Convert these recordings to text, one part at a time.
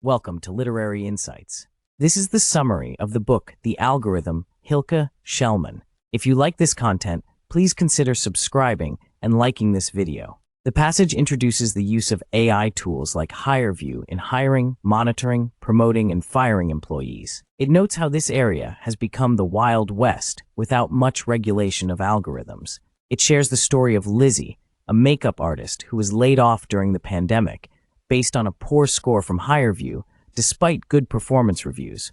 Welcome to Literary Insights. This is the summary of the book The Algorithm, Hilke, Schellmann. If you like this content, please consider subscribing and liking this video. The passage introduces the use of AI tools like HireVue in hiring, monitoring, promoting, and firing employees. It notes how this area has become the Wild West without much regulation of algorithms. It shares the story of Lizzie, a makeup artist who was laid off during the pandemic, based on a poor score from HireVue, despite good performance reviews.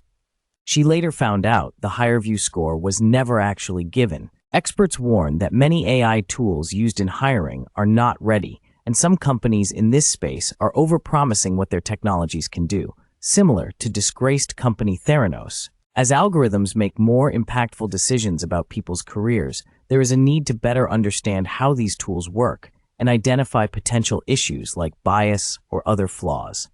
She later found out the HireVue score was never actually given. Experts warn that many AI tools used in hiring are not ready, and some companies in this space are overpromising what their technologies can do, similar to disgraced company Theranos. As algorithms make more impactful decisions about people's careers, there is a need to better understand how these tools work and identify potential issues like bias or other flaws.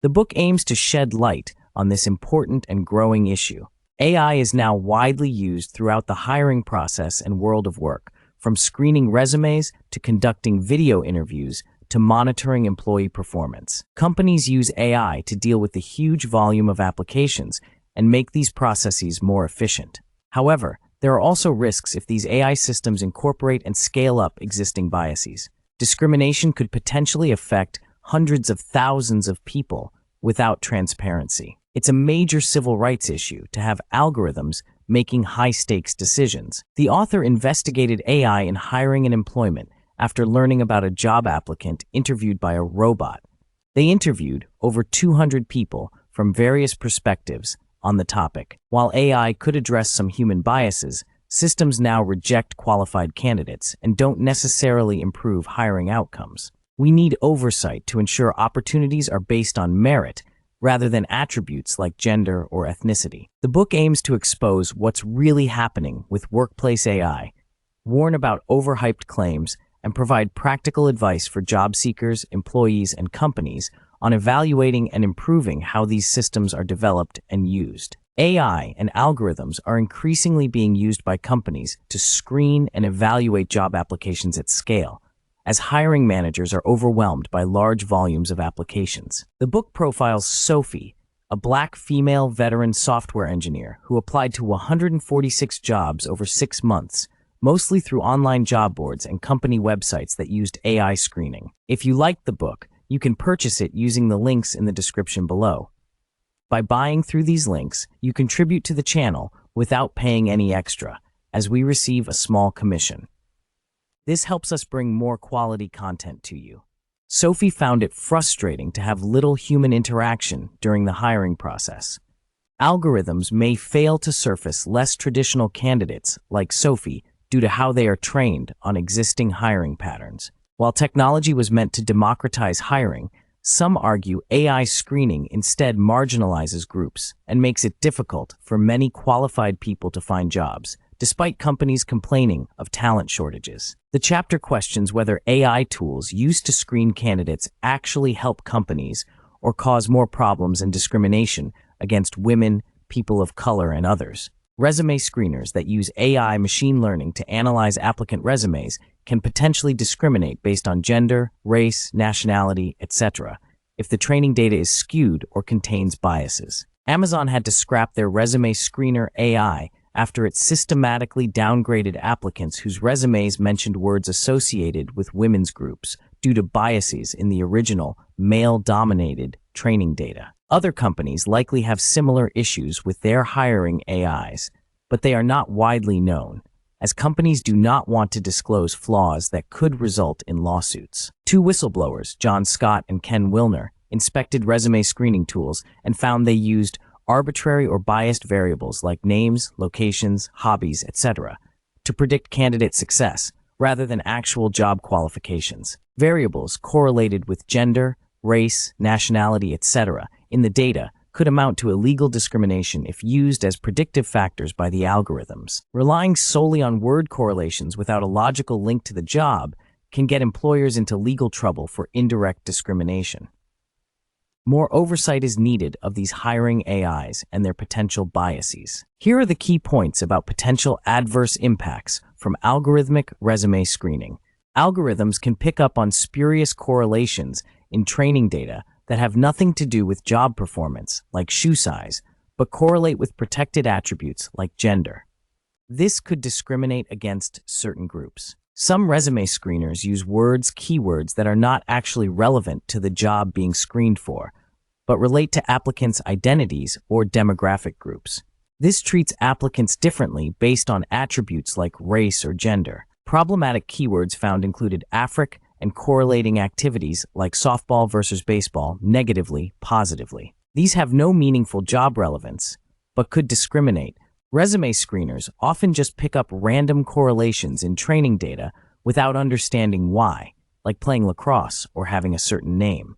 The book aims to shed light on this important and growing issue. AI is now widely used throughout the hiring process and world of work, from screening resumes to conducting video interviews to monitoring employee performance. Companies use AI to deal with the huge volume of applications and make these processes more efficient. However, there are also risks if these AI systems incorporate and scale up existing biases. Discrimination could potentially affect hundreds of thousands of people without transparency. It's a major civil rights issue to have algorithms making high-stakes decisions. The author investigated AI in hiring and employment after learning about a job applicant interviewed by a robot. They interviewed over 200 people from various perspectives on the topic. While AI could address some human biases, systems now reject qualified candidates and don't necessarily improve hiring outcomes. We need oversight to ensure opportunities are based on merit rather than attributes like gender or ethnicity. The book aims to expose what's really happening with workplace AI, warn about overhyped claims, and provide practical advice for job seekers, employees, and companies on evaluating and improving how these systems are developed and used. AI and algorithms are increasingly being used by companies to screen and evaluate job applications at scale, as hiring managers are overwhelmed by large volumes of applications. The book profiles Sophie, a Black female veteran software engineer who applied to 146 jobs over 6 months, mostly through online job boards and company websites that used AI screening. If you liked the book, you can purchase it using the links in the description below. By buying through these links, you contribute to the channel without paying any extra, as we receive a small commission. This helps us bring more quality content to you. Sophie found it frustrating to have little human interaction during the hiring process. Algorithms may fail to surface less traditional candidates like Sophie due to how they are trained on existing hiring patterns. While technology was meant to democratize hiring, some argue AI screening instead marginalizes groups and makes it difficult for many qualified people to find jobs, despite companies complaining of talent shortages. The chapter questions whether AI tools used to screen candidates actually help companies or cause more problems and discrimination against women, people of color, and others. Resume screeners that use AI machine learning to analyze applicant resumes can potentially discriminate based on gender, race, nationality, etc., if the training data is skewed or contains biases. Amazon had to scrap their resume screener AI after it systematically downgraded applicants whose resumes mentioned words associated with women's groups due to biases in the original male-dominated training data. Other companies likely have similar issues with their hiring AIs, but they are not widely known, as companies do not want to disclose flaws that could result in lawsuits. 2 whistleblowers, John Scott and Ken Wilner, inspected resume screening tools and found they used arbitrary or biased variables like names, locations, hobbies, etc., to predict candidate success rather than actual job qualifications. Variables correlated with gender, race, nationality, etc. in the data could amount to illegal discrimination if used as predictive factors by the algorithms. Relying solely on word correlations without a logical link to the job can get employers into legal trouble for indirect discrimination. More oversight is needed of these hiring AIs and their potential biases. Here are the key points about potential adverse impacts from algorithmic resume screening. Algorithms can pick up on spurious correlations in training data that have nothing to do with job performance, like shoe size, but correlate with protected attributes like gender. This could discriminate against certain groups. Some resume screeners use keywords that are not actually relevant to the job being screened for, but relate to applicants' identities or demographic groups. This treats applicants differently based on attributes like race or gender. Problematic keywords found included Afrik and correlating activities like softball versus baseball negatively, positively. These have no meaningful job relevance, but could discriminate. Resume screeners often just pick up random correlations in training data without understanding why, like playing lacrosse or having a certain name.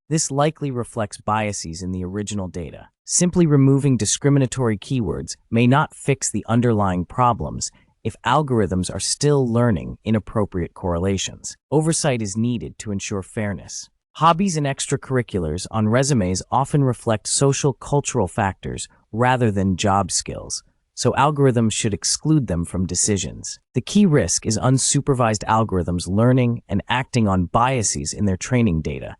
This likely reflects biases in the original data. Simply removing discriminatory keywords may not fix the underlying problems if algorithms are still learning inappropriate correlations. Oversight is needed to ensure fairness. Hobbies and extracurriculars on resumes often reflect social cultural factors rather than job skills, so algorithms should exclude them from decisions. The key risk is unsupervised algorithms learning and acting on biases in their training data,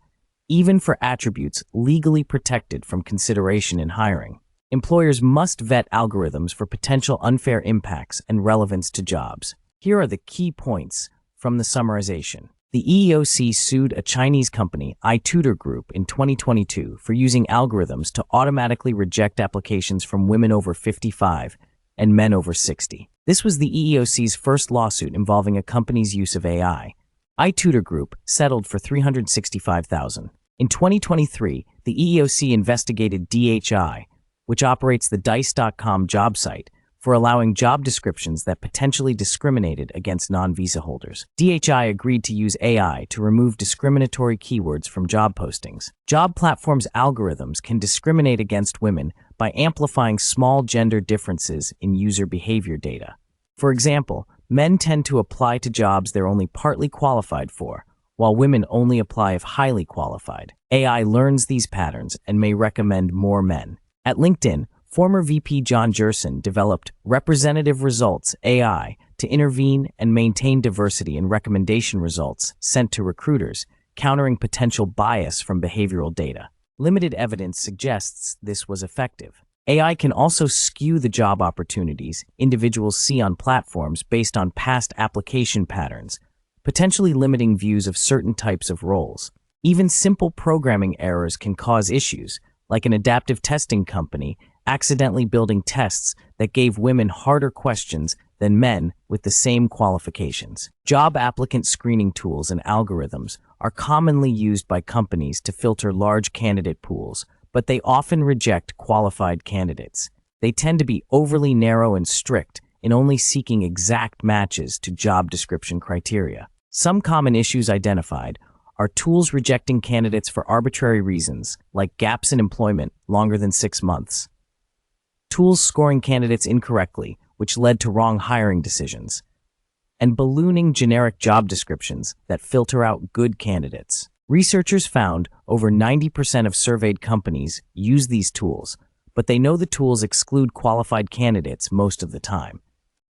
even for attributes legally protected from consideration in hiring. Employers must vet algorithms for potential unfair impacts and relevance to jobs. Here are the key points from the summarization. The EEOC sued a Chinese company, iTutor Group, in 2022 for using algorithms to automatically reject applications from women over 55 and men over 60. This was the EEOC's first lawsuit involving a company's use of AI. iTutor Group settled for $365,000. In 2023, the EEOC investigated DHI, which operates the Dice.com job site, for allowing job descriptions that potentially discriminated against non-visa holders. DHI agreed to use AI to remove discriminatory keywords from job postings. Job platforms' algorithms can discriminate against women by amplifying small gender differences in user behavior data. For example, men tend to apply to jobs they're only partly qualified for, while women only apply if highly qualified. AI learns these patterns and may recommend more men. At LinkedIn, former VP John Gerson developed Representative Results AI to intervene and maintain diversity in recommendation results sent to recruiters, countering potential bias from behavioral data. Limited evidence suggests this was effective. AI can also skew the job opportunities individuals see on platforms based on past application patterns, potentially limiting views of certain types of roles. Even simple programming errors can cause issues, like an adaptive testing company accidentally building tests that gave women harder questions than men with the same qualifications. Job applicant screening tools and algorithms are commonly used by companies to filter large candidate pools, but they often reject qualified candidates. They tend to be overly narrow and strict in only seeking exact matches to job description criteria. Some common issues identified are tools rejecting candidates for arbitrary reasons, like gaps in employment longer than 6 months, tools scoring candidates incorrectly, which led to wrong hiring decisions, and ballooning generic job descriptions that filter out good candidates. Researchers found over 90% of surveyed companies use these tools, but they know the tools exclude qualified candidates most of the time.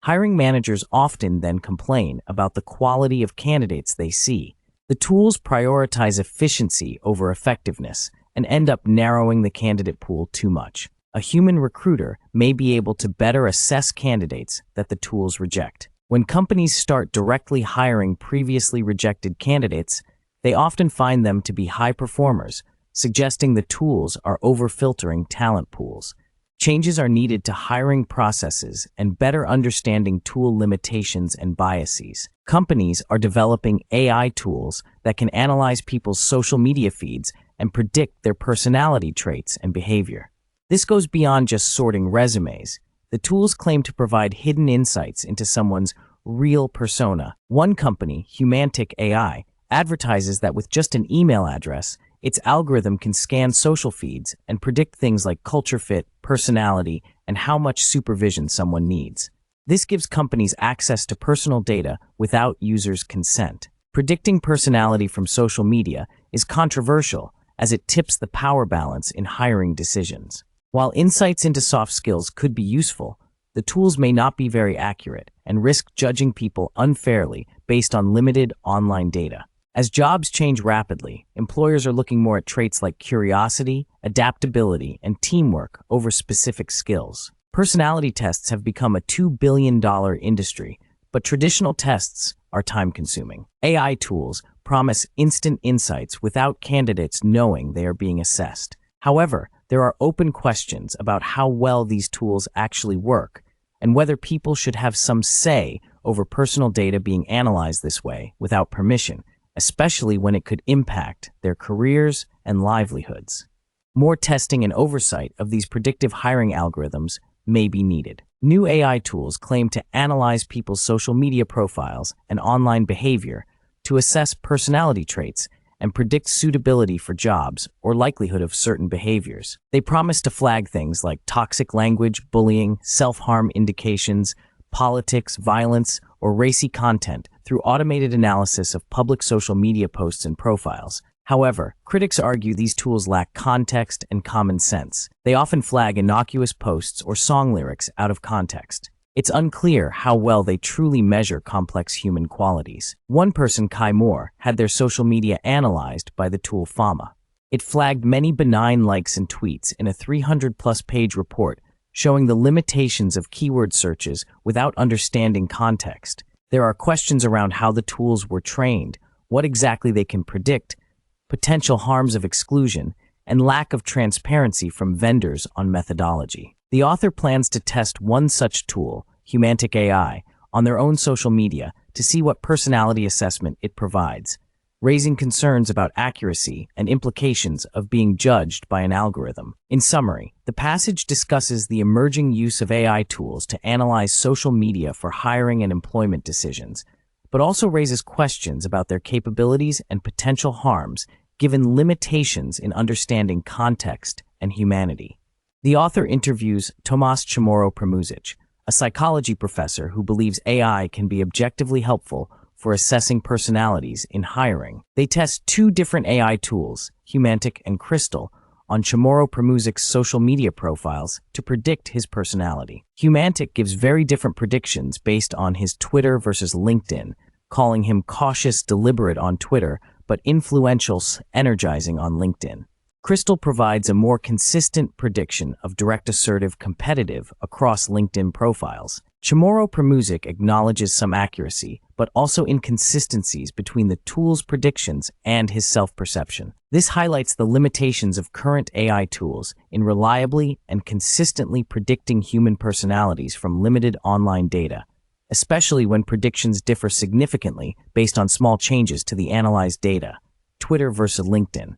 Hiring managers often then complain about the quality of candidates they see. The tools prioritize efficiency over effectiveness and end up narrowing the candidate pool too much. A human recruiter may be able to better assess candidates that the tools reject. When companies start directly hiring previously rejected candidates, they often find them to be high performers, suggesting the tools are over-filtering talent pools. Changes are needed to hiring processes and better understanding tool limitations and biases. Companies are developing AI tools that can analyze people's social media feeds and predict their personality traits and behavior. This goes beyond just sorting resumes. The tools claim to provide hidden insights into someone's real persona. One company, Humantic AI, advertises that with just an email address, its algorithm can scan social feeds and predict things like culture fit, personality, and how much supervision someone needs. This gives companies access to personal data without users' consent. Predicting personality from social media is controversial as it tips the power balance in hiring decisions. While insights into soft skills could be useful, the tools may not be very accurate and risk judging people unfairly based on limited online data. As jobs change rapidly, employers are looking more at traits like curiosity, adaptability, and teamwork over specific skills. Personality tests have become a $2 billion industry, but traditional tests are time-consuming. AI tools promise instant insights without candidates knowing they are being assessed. However, there are open questions about how well these tools actually work and whether people should have some say over personal data being analyzed this way without permission, especially when it could impact their careers and livelihoods. More testing and oversight of these predictive hiring algorithms may be needed. New AI tools claim to analyze people's social media profiles and online behavior to assess personality traits and predict suitability for jobs or likelihood of certain behaviors. They promise to flag things like toxic language, bullying, self-harm indications, politics, violence, or racy content through automated analysis of public social media posts and profiles. However, critics argue these tools lack context and common sense. They often flag innocuous posts or song lyrics out of context. It's unclear how well they truly measure complex human qualities. One person, Kai Moore, had their social media analyzed by the tool Fama. It flagged many benign likes and tweets in a 300-plus page report showing the limitations of keyword searches without understanding context. There are questions around how the tools were trained, what exactly they can predict, potential harms of exclusion, and lack of transparency from vendors on methodology. The author plans to test one such tool, Humantic AI, on their own social media to see what personality assessment it provides, raising concerns about accuracy and implications of being judged by an algorithm. In summary, the passage discusses the emerging use of AI tools to analyze social media for hiring and employment decisions, but also raises questions about their capabilities and potential harms given limitations in understanding context and humanity. The author interviews Tomasz Chamorro-Premuzic, a psychology professor who believes AI can be objectively helpful for assessing personalities in hiring. They test two different AI tools, Humantic and Crystal, on Chamorro-Premuzic's social media profiles to predict his personality. Humantic gives very different predictions based on his Twitter versus LinkedIn, calling him cautious, deliberate on Twitter, but influential, energizing on LinkedIn. Crystal provides a more consistent prediction of direct, assertive, competitive across LinkedIn profiles. Chamorro-Premuzic acknowledges some accuracy, but also inconsistencies between the tool's predictions and his self-perception. This highlights the limitations of current AI tools in reliably and consistently predicting human personalities from limited online data, especially when predictions differ significantly based on small changes to the analyzed data. Twitter versus LinkedIn.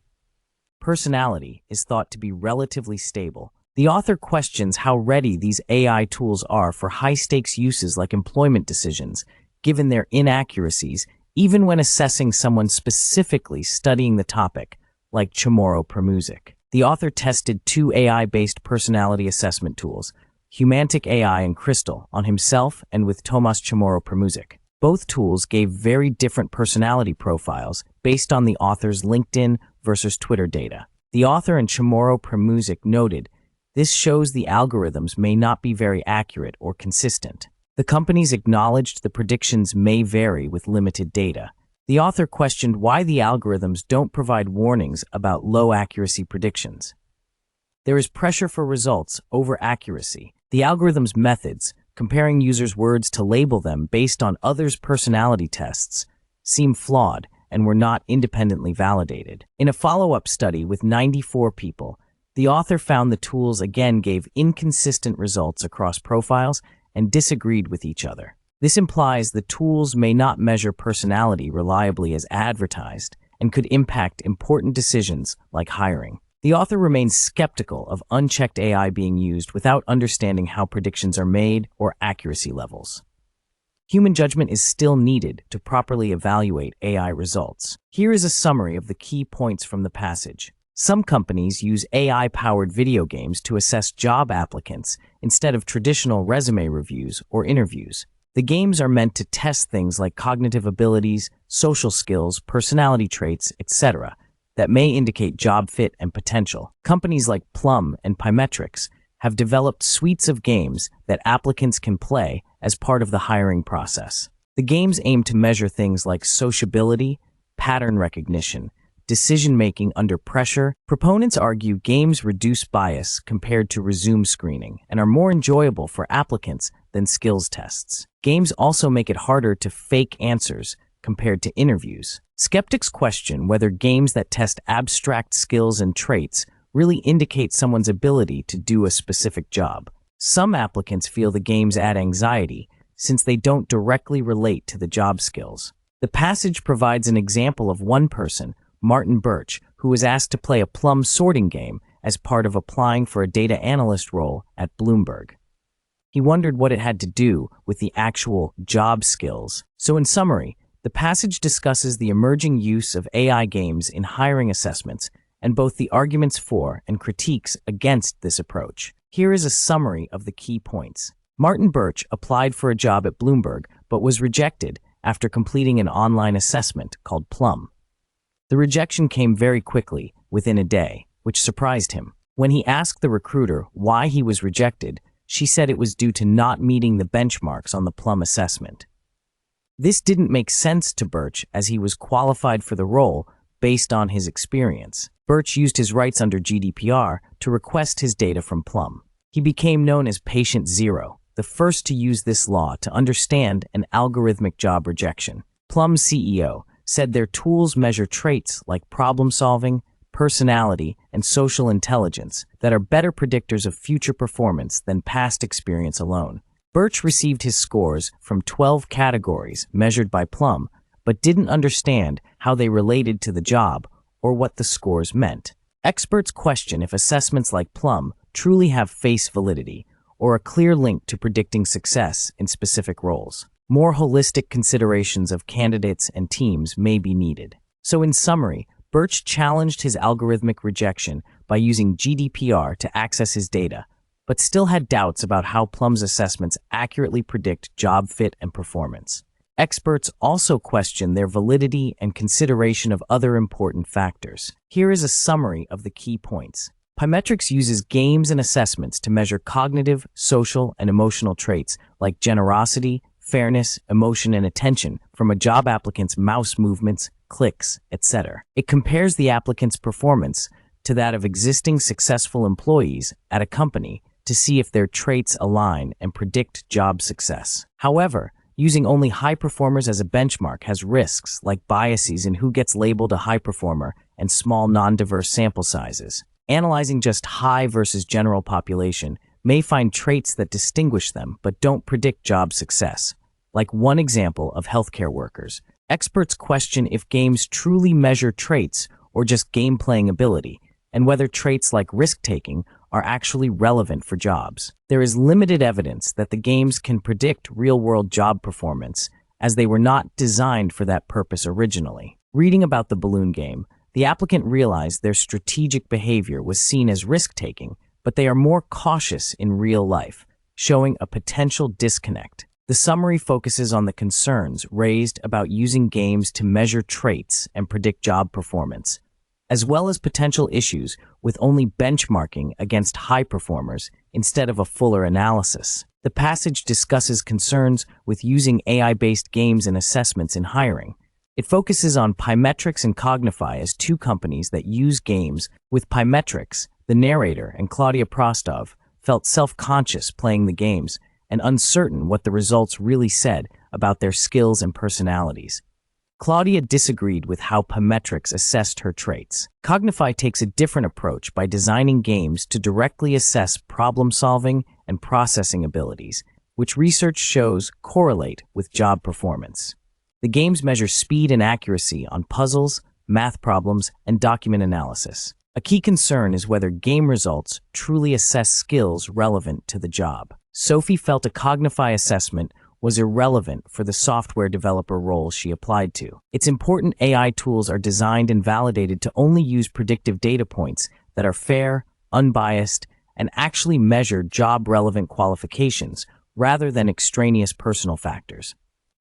Personality is thought to be relatively stable. The author questions how ready these AI tools are for high-stakes uses like employment decisions, given their inaccuracies, even when assessing someone specifically studying the topic, like Chamorro-Premuzic. The author tested two AI-based personality assessment tools, Humantic AI and Crystal, on himself and with Tomasz Chamorro-Premuzic. Both tools gave very different personality profiles based on the author's LinkedIn versus Twitter data. The author and Chamorro-Premuzic noted, this shows the algorithms may not be very accurate or consistent. The companies acknowledged the predictions may vary with limited data. The author questioned why the algorithms don't provide warnings about low accuracy predictions. There is pressure for results over accuracy. The algorithm's methods, comparing users' words to label them based on others' personality tests, seem flawed and were not independently validated. In a follow-up study with 94 people, the author found the tools again gave inconsistent results across profiles and disagreed with each other. This implies the tools may not measure personality reliably as advertised and could impact important decisions like hiring. The author remains skeptical of unchecked AI being used without understanding how predictions are made or accuracy levels. Human judgment is still needed to properly evaluate AI results. Here is a summary of the key points from the passage. Some companies use AI-powered video games to assess job applicants instead of traditional resume reviews or interviews. The games are meant to test things like cognitive abilities, social skills, personality traits, etc., that may indicate job fit and potential. Companies like Plum and Pymetrics have developed suites of games that applicants can play as part of the hiring process. The games aim to measure things like sociability, pattern recognition, decision-making under pressure. Proponents argue games reduce bias compared to resume screening and are more enjoyable for applicants than skills tests. Games also make it harder to fake answers compared to interviews. Skeptics question whether games that test abstract skills and traits really indicate someone's ability to do a specific job. Some applicants feel the games add anxiety since they don't directly relate to the job skills. The passage provides an example of one person, Martin Birch, who was asked to play a plum sorting game as part of applying for a data analyst role at Bloomberg. He wondered what it had to do with the actual job skills. So in summary, the passage discusses the emerging use of AI games in hiring assessments and both the arguments for and critiques against this approach. Here is a summary of the key points. Martin Birch applied for a job at Bloomberg but was rejected after completing an online assessment called Plum. The rejection came very quickly, within a day, which surprised him. When he asked the recruiter why he was rejected, she said it was due to not meeting the benchmarks on the Plum assessment. This didn't make sense to Birch as he was qualified for the role based on his experience. Birch used his rights under GDPR to request his data from Plum. He became known as Patient Zero, the first to use this law to understand an algorithmic job rejection. Plum's CEO said their tools measure traits like problem-solving, personality, and social intelligence that are better predictors of future performance than past experience alone. Birch received his scores from 12 categories measured by Plum, but didn't understand how they related to the job or what the scores meant. Experts question if assessments like Plum truly have face validity or a clear link to predicting success in specific roles. More holistic considerations of candidates and teams may be needed. So in summary, Birch challenged his algorithmic rejection by using GDPR to access his data, but still had doubts about how Plum's assessments accurately predict job fit and performance. Experts also question their validity and consideration of other important factors. Here is a summary of the key points. Pymetrics uses games and assessments to measure cognitive, social, and emotional traits like generosity, fairness, emotion, and attention from a job applicant's mouse movements, clicks, etc. It compares the applicant's performance to that of existing successful employees at a company to see if their traits align and predict job success. However, using only high performers as a benchmark has risks like biases in who gets labeled a high performer and small non-diverse sample sizes. Analyzing just high versus general population may find traits that distinguish them but don't predict job success, like one example of healthcare workers. Experts question if games truly measure traits or just game-playing ability, and whether traits like risk-taking are actually relevant for jobs. There is limited evidence that the games can predict real-world job performance, as they were not designed for that purpose originally. Reading about the balloon game, the applicant realized their strategic behavior was seen as risk-taking, but they are more cautious in real life, showing a potential disconnect. The summary focuses on the concerns raised about using games to measure traits and predict job performance, as well as potential issues with only benchmarking against high performers instead of a fuller analysis. The passage discusses concerns with using AI-based games and assessments in hiring. It focuses on Pymetrics and Cognify as two companies that use games. With Pymetrics, the narrator and Claudia Prostov felt self-conscious playing the games and uncertain what the results really said about their skills and personalities. Claudia disagreed with how Pymetrics assessed her traits. Cognify takes a different approach by designing games to directly assess problem-solving and processing abilities, which research shows correlate with job performance. The games measure speed and accuracy on puzzles, math problems, and document analysis. A key concern is whether game results truly assess skills relevant to the job. Sophie felt a Cognify assessment was irrelevant for the software developer role she applied to. It's important AI tools are designed and validated to only use predictive data points that are fair, unbiased, and actually measure job-relevant qualifications rather than extraneous personal factors.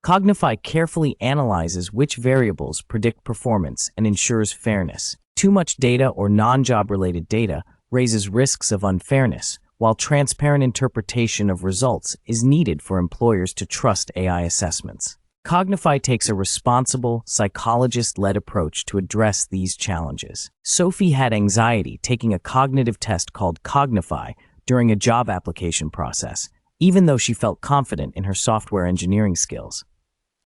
Cognify carefully analyzes which variables predict performance and ensures fairness. Too much data or non-job-related data raises risks of unfairness, while transparent interpretation of results is needed for employers to trust AI assessments. Cognify takes a responsible, psychologist-led approach to address these challenges. Sophie had anxiety taking a cognitive test called Cognify during a job application process, even though she felt confident in her software engineering skills.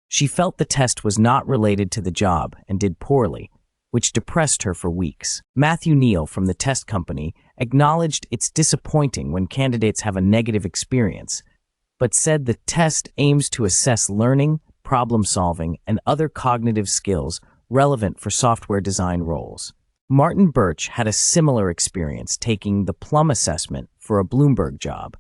She felt the test was not related to the job and did poorly, which depressed her for weeks. Matthew Neal from the test company acknowledged it's disappointing when candidates have a negative experience, but said the test aims to assess learning, problem-solving, and other cognitive skills relevant for software design roles. Martin Birch had a similar experience taking the Plum assessment for a Bloomberg job,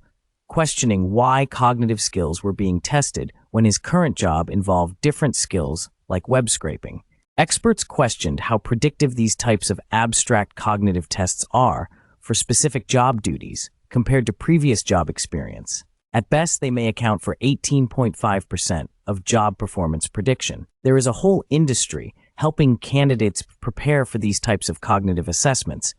questioning why cognitive skills were being tested when his current job involved different skills like web scraping. Experts questioned how predictive these types of abstract cognitive tests are for specific job duties compared to previous job experience. At best, they may account for 18.5% of job performance prediction. There is a whole industry helping candidates prepare for these types of cognitive assessments,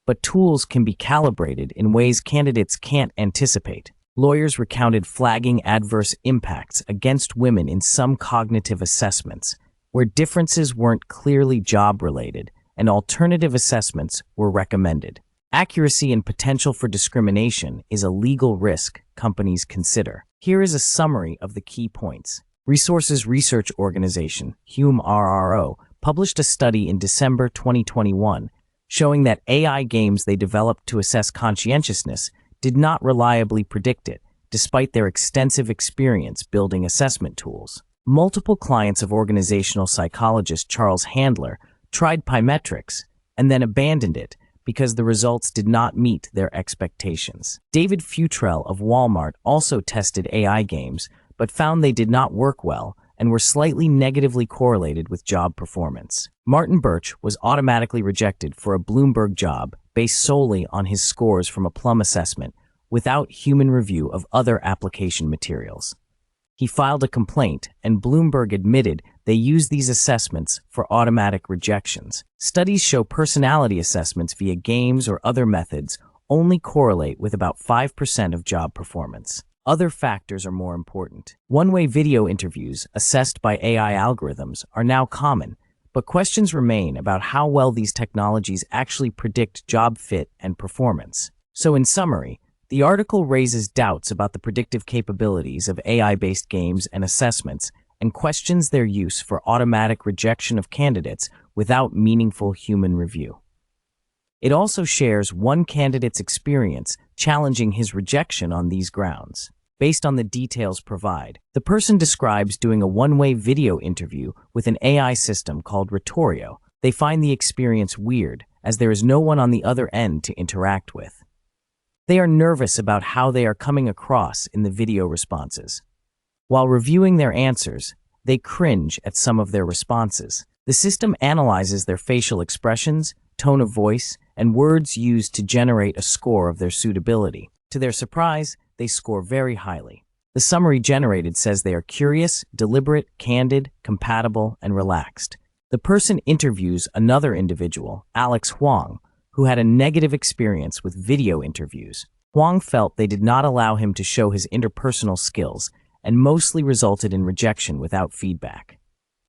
but tools can be calibrated in ways candidates can't anticipate. Lawyers recounted flagging adverse impacts against women in some cognitive assessments, where differences weren't clearly job-related and alternative assessments were recommended. Accuracy and potential for discrimination is a legal risk companies consider. Here is a summary of the key points. Resources Research Organization, Hume RRO, published a study in December 2021 showing that AI games they developed to assess conscientiousness did not reliably predict it, despite their extensive experience building assessment tools. Multiple clients of organizational psychologist Charles Handler tried Pymetrics and then abandoned it because the results did not meet their expectations. David Futrell of Walmart also tested AI games, but found they did not work well and were slightly negatively correlated with job performance. Martin Birch was automatically rejected for a Bloomberg job based solely on his scores from a Plum assessment without human review of other application materials. He filed a complaint, and Bloomberg admitted they use these assessments for automatic rejections. Studies show personality assessments via games or other methods only correlate with about 5% of job performance. Other factors are more important. One-way video interviews assessed by AI algorithms are now common, but questions remain about how well these technologies actually predict job fit and performance. So in summary, the article raises doubts about the predictive capabilities of AI-based games and assessments and questions their use for automatic rejection of candidates without meaningful human review. It also shares one candidate's experience challenging his rejection on these grounds. Based on the details provided, the person describes doing a one-way video interview with an AI system called Retorio. They find the experience weird, as there is no one on the other end to interact with. They are nervous about how they are coming across in the video responses. While reviewing their answers, they cringe at some of their responses. The system analyzes their facial expressions, tone of voice, and words used to generate a score of their suitability. To their surprise, they score very highly. The summary generated says they are curious, deliberate, candid, compatible, and relaxed. The person interviews another individual, Alex Huang, who had a negative experience with video interviews. Huang felt they did not allow him to show his interpersonal skills and mostly resulted in rejection without feedback.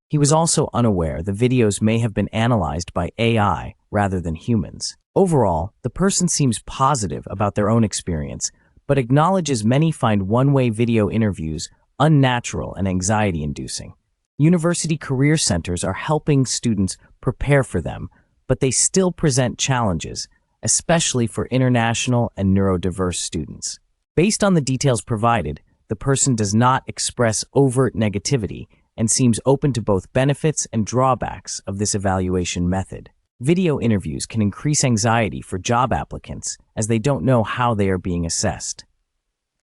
He was also unaware the videos may have been analyzed by AI rather than humans. Overall, the person seems positive about their own experience, but acknowledges many find one-way video interviews unnatural and anxiety-inducing. University career centers are helping students prepare for them, but they still present challenges, especially for international and neurodiverse students. Based on the details provided, the person does not express overt negativity and seems open to both benefits and drawbacks of this evaluation method. Video interviews can increase anxiety for job applicants as they don't know how they are being assessed.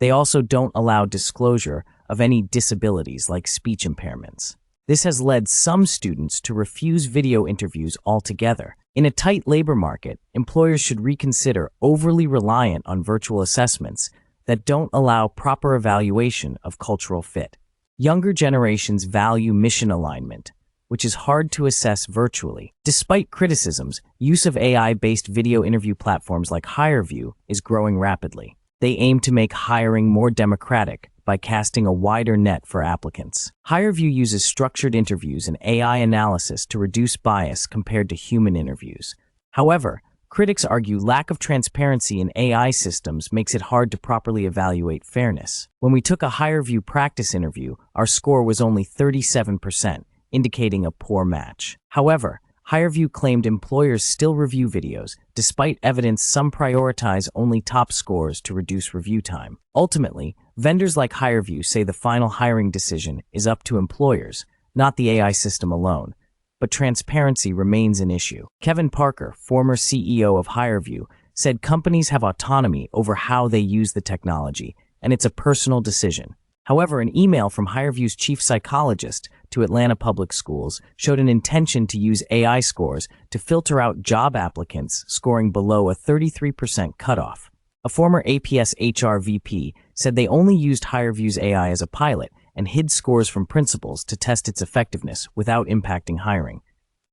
They also don't allow disclosure of any disabilities like speech impairments. This has led some students to refuse video interviews altogether. In a tight labor market, employers should reconsider overly reliant on virtual assessments that don't allow proper evaluation of cultural fit. Younger generations value mission alignment, which is hard to assess virtually. Despite criticisms, use of AI-based video interview platforms like HireVue is growing rapidly. They aim to make hiring more democratic by casting a wider net for applicants. HireVue uses structured interviews and AI analysis to reduce bias compared to human interviews. However, critics argue lack of transparency in AI systems makes it hard to properly evaluate fairness. When we took a HireVue practice interview, our score was only 37%, indicating a poor match. However, HireVue claimed employers still review videos, despite evidence some prioritize only top scores to reduce review time. Ultimately, vendors like HireVue say the final hiring decision is up to employers, not the AI system alone. But transparency remains an issue. Kevin Parker, former CEO of HireVue, said companies have autonomy over how they use the technology, and it's a personal decision. However, an email from HireVue's chief psychologist to Atlanta Public Schools showed an intention to use AI scores to filter out job applicants scoring below a 33% cutoff. A former APS HR VP said they only used HireVue's AI as a pilot and hid scores from principals to test its effectiveness without impacting hiring.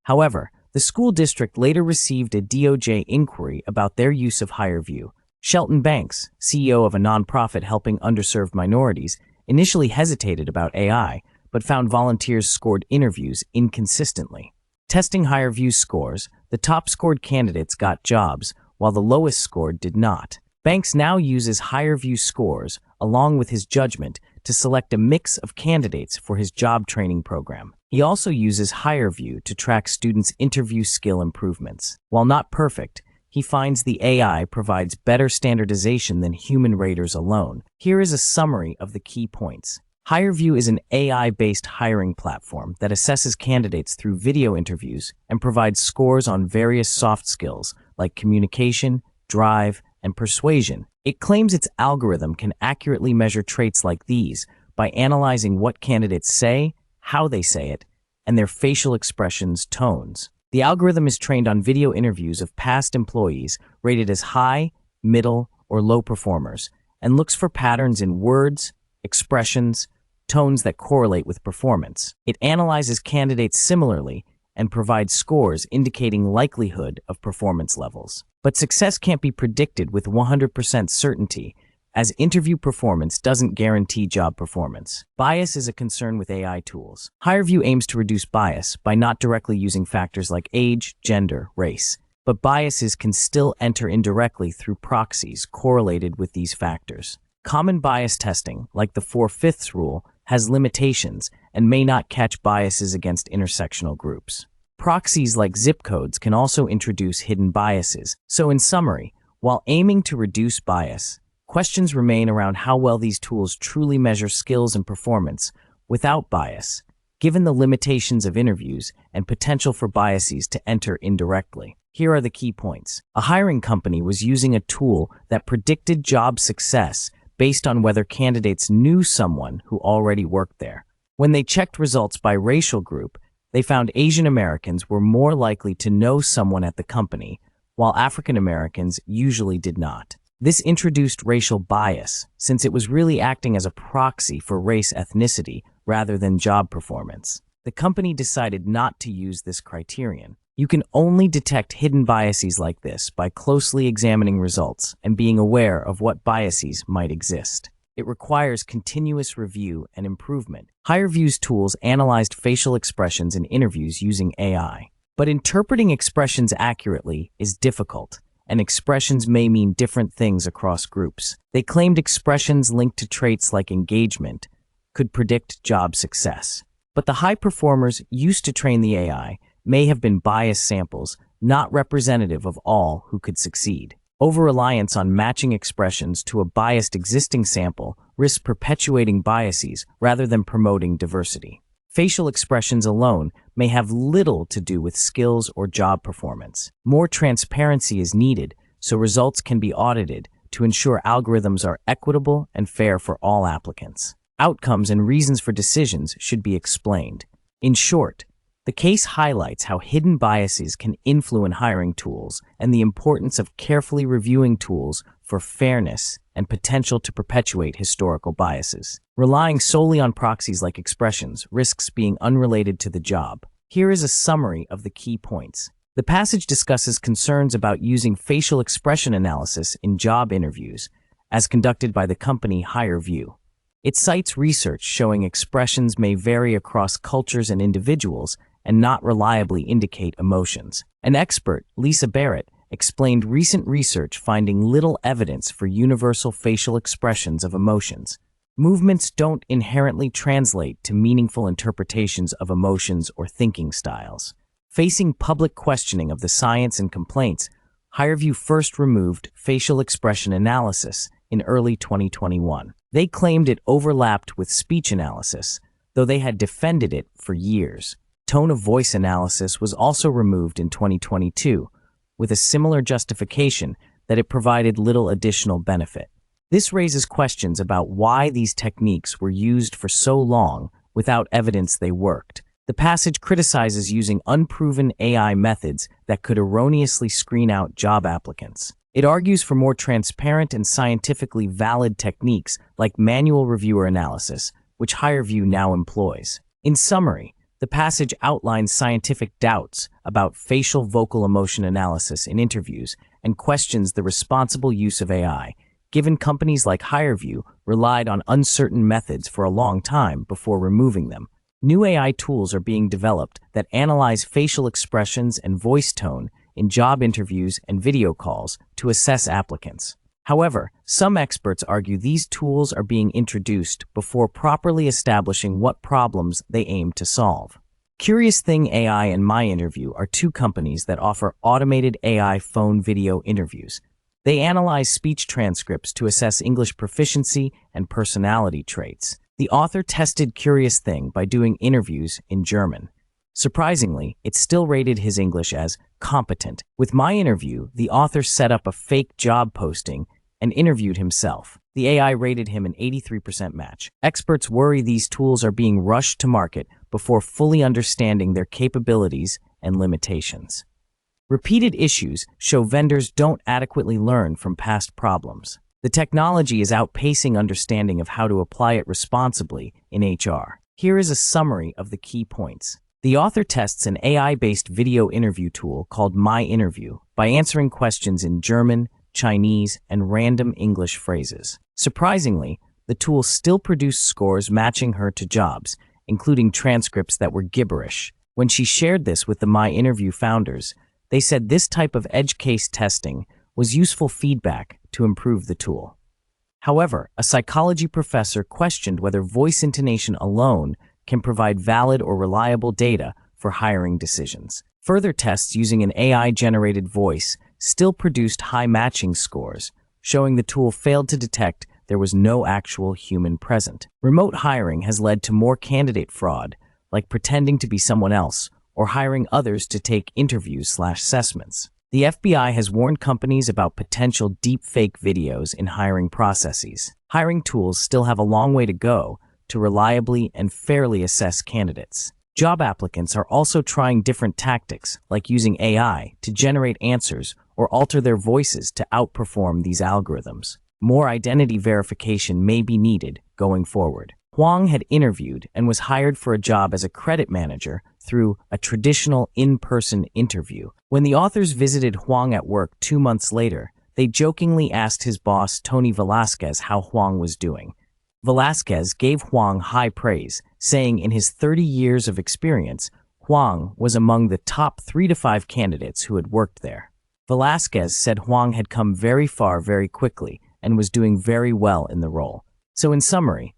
However, the school district later received a DOJ inquiry about their use of HireVue. Shelton Banks, CEO of a nonprofit helping underserved minorities, initially hesitated about AI, but found volunteers scored interviews inconsistently. Testing HireVue's scores, the top-scored candidates got jobs, while the lowest-scored did not. Banks now uses HireVue scores, along with his judgment, to select a mix of candidates for his job training program. He also uses HireVue to track students' interview skill improvements. While not perfect, he finds the AI provides better standardization than human raters alone. Here is a summary of the key points. HireVue is an AI-based hiring platform that assesses candidates through video interviews and provides scores on various soft skills like communication, drive, and persuasion. It claims its algorithm can accurately measure traits like these by analyzing what candidates say, how they say it, and their facial expressions, tones. The algorithm is trained on video interviews of past employees rated as high, middle, or low performers, and looks for patterns in words, expressions, tones that correlate with performance. It analyzes candidates similarly and provides scores indicating likelihood of performance levels. But success can't be predicted with 100% certainty, as interview performance doesn't guarantee job performance. Bias is a concern with AI tools. HireVue aims to reduce bias by not directly using factors like age, gender, race, but biases can still enter indirectly through proxies correlated with these factors. Common bias testing, like the 4/5 rule, has limitations and may not catch biases against intersectional groups. Proxies like zip codes can also introduce hidden biases. So in summary, while aiming to reduce bias, questions remain around how well these tools truly measure skills and performance without bias, given the limitations of interviews and potential for biases to enter indirectly. Here are the key points. A hiring company was using a tool that predicted job success based on whether candidates knew someone who already worked there. When they checked results by racial group, they found Asian Americans were more likely to know someone at the company, while African Americans usually did not. This introduced racial bias, since it was really acting as a proxy for race ethnicity rather than job performance. The company decided not to use this criterion. You can only detect hidden biases like this by closely examining results and being aware of what biases might exist. It requires continuous review and improvement. HireVue's tools analyzed facial expressions in interviews using AI. But interpreting expressions accurately is difficult, and expressions may mean different things across groups. They claimed expressions linked to traits like engagement could predict job success. But the high performers used to train the AI may have been biased samples, not representative of all who could succeed. Over-reliance on matching expressions to a biased existing sample risks perpetuating biases rather than promoting diversity. Facial expressions alone may have little to do with skills or job performance. More transparency is needed so results can be audited to ensure algorithms are equitable and fair for all applicants. Outcomes and reasons for decisions should be explained. In short, the case highlights how hidden biases can influence hiring tools and the importance of carefully reviewing tools for fairness and potential to perpetuate historical biases. Relying solely on proxies like expressions risks being unrelated to the job. Here is a summary of the key points. The passage discusses concerns about using facial expression analysis in job interviews, as conducted by the company HireVue. It cites research showing expressions may vary across cultures and individuals and not reliably indicate emotions. An expert, Lisa Barrett, explained recent research finding little evidence for universal facial expressions of emotions. Movements don't inherently translate to meaningful interpretations of emotions or thinking styles. Facing public questioning of the science and complaints, HireVue first removed facial expression analysis in early 2021. They claimed it overlapped with speech analysis, though they had defended it for years. Tone of voice analysis was also removed in 2022, with a similar justification that it provided little additional benefit. This raises questions about why these techniques were used for so long without evidence they worked. The passage criticizes using unproven AI methods that could erroneously screen out job applicants. It argues for more transparent and scientifically valid techniques like manual reviewer analysis, which HireVue now employs. In summary, the passage outlines scientific doubts about facial vocal emotion analysis in interviews and questions the responsible use of AI, given companies like HireVue relied on uncertain methods for a long time before removing them. New AI tools are being developed that analyze facial expressions and voice tone in job interviews and video calls to assess applicants. However, some experts argue these tools are being introduced before properly establishing what problems they aim to solve. Curious Thing AI and MyInterview are two companies that offer automated AI phone video interviews. They analyze speech transcripts to assess English proficiency and personality traits. The author tested Curious Thing by doing interviews in German. Surprisingly, it still rated his English as competent. With MyInterview, the author set up a fake job posting and interviewed himself. The AI rated him an 83% match. Experts worry these tools are being rushed to market before fully understanding their capabilities and limitations. Repeated issues show vendors don't adequately learn from past problems. The technology is outpacing understanding of how to apply it responsibly in HR. Here is a summary of the key points. The author tests an AI-based video interview tool called MyInterview by answering questions in German, Chinese, and random English phrases. Surprisingly, the tool still produced scores matching her to jobs, including transcripts that were gibberish. When she shared this with the MyInterview founders, they said this type of edge case testing was useful feedback to improve the tool. However, a psychology professor questioned whether voice intonation alone can provide valid or reliable data for hiring decisions. Further tests using an AI-generated voice still produced high matching scores, showing the tool failed to detect there was no actual human present. Remote hiring has led to more candidate fraud, like pretending to be someone else or hiring others to take interviews/assessments. The FBI has warned companies about potential deepfake videos in hiring processes. Hiring tools still have a long way to go to reliably and fairly assess candidates. Job applicants are also trying different tactics, like using AI to generate answers or alter their voices to outperform these algorithms. More identity verification may be needed going forward. Huang had interviewed and was hired for a job as a credit manager through a traditional in-person interview. When the authors visited Huang at work 2 months later, they jokingly asked his boss, Tony Velasquez, how Huang was doing. Velasquez gave Huang high praise, saying in his 30 years of experience, Huang was among the top 3 to 5 candidates who had worked there. Velasquez said Huang had come very far very quickly and was doing very well in the role. So in summary,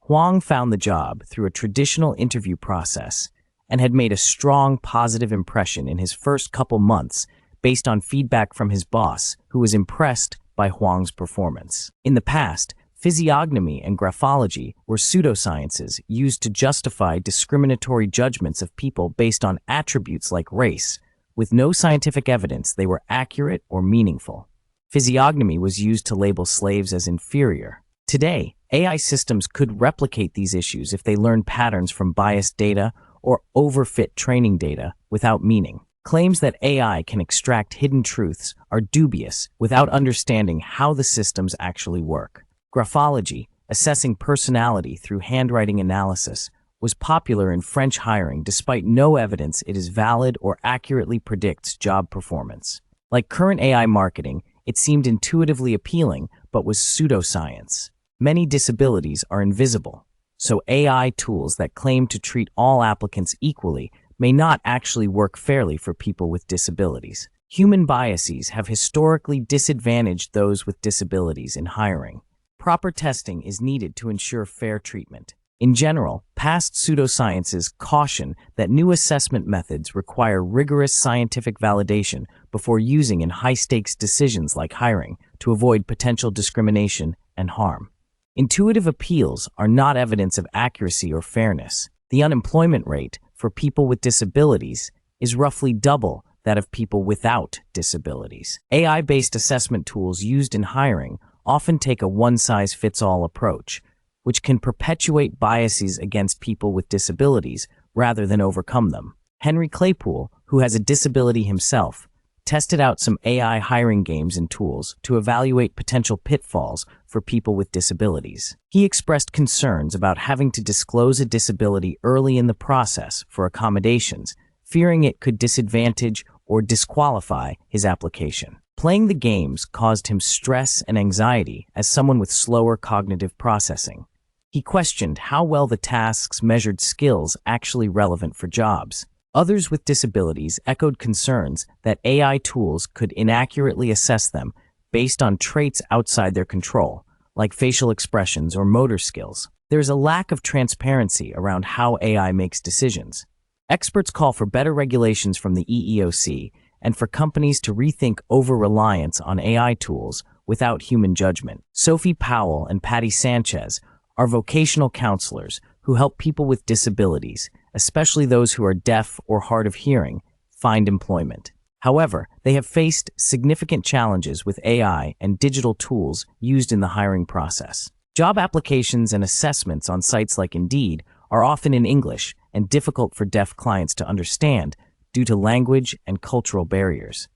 Huang found the job through a traditional interview process and had made a strong positive impression in his first couple months based on feedback from his boss, who was impressed by Huang's performance. In the past, physiognomy and graphology were pseudosciences used to justify discriminatory judgments of people based on attributes like race. With no scientific evidence they were accurate or meaningful. Physiognomy was used to label slaves as inferior. Today, AI systems could replicate these issues if they learn patterns from biased data or overfit training data without meaning. Claims that AI can extract hidden truths are dubious without understanding how the systems actually work. Graphology, assessing personality through handwriting analysis, was popular in French hiring despite no evidence it is valid or accurately predicts job performance. Like current AI marketing, it seemed intuitively appealing but was pseudoscience. Many disabilities are invisible, so AI tools that claim to treat all applicants equally may not actually work fairly for people with disabilities. Human biases have historically disadvantaged those with disabilities in hiring. Proper testing is needed to ensure fair treatment. In general, past pseudosciences caution that new assessment methods require rigorous scientific validation before using in high-stakes decisions like hiring to avoid potential discrimination and harm. Intuitive appeals are not evidence of accuracy or fairness. The unemployment rate for people with disabilities is roughly double that of people without disabilities. AI-based assessment tools used in hiring often take a one-size-fits-all approach, which can perpetuate biases against people with disabilities rather than overcome them. Henry Claypool, who has a disability himself, tested out some AI hiring games and tools to evaluate potential pitfalls for people with disabilities. He expressed concerns about having to disclose a disability early in the process for accommodations, fearing it could disadvantage or disqualify his application. Playing the games caused him stress and anxiety as someone with slower cognitive processing. He questioned how well the tasks measured skills actually relevant for jobs. Others with disabilities echoed concerns that AI tools could inaccurately assess them based on traits outside their control, like facial expressions or motor skills. There is a lack of transparency around how AI makes decisions. Experts call for better regulations from the EEOC and for companies to rethink over-reliance on AI tools without human judgment. Sophie Powell and Patty Sanchez are vocational counselors who help people with disabilities, especially those who are deaf or hard of hearing, find employment. However, they have faced significant challenges with AI and digital tools used in the hiring process. Job applications and assessments on sites like Indeed are often in English and difficult for deaf clients to understand due to language and cultural barriers.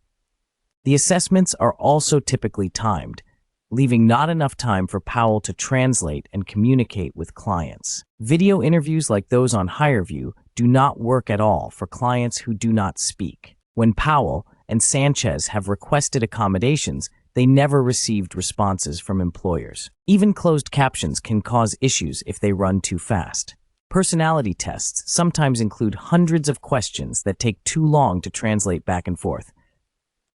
The assessments are also typically timed, leaving not enough time for Powell to translate and communicate with clients. Video interviews like those on HireVue do not work at all for clients who do not speak. When Powell and Sanchez have requested accommodations, they never received responses from employers. Even closed captions can cause issues if they run too fast. Personality tests sometimes include hundreds of questions that take too long to translate back and forth.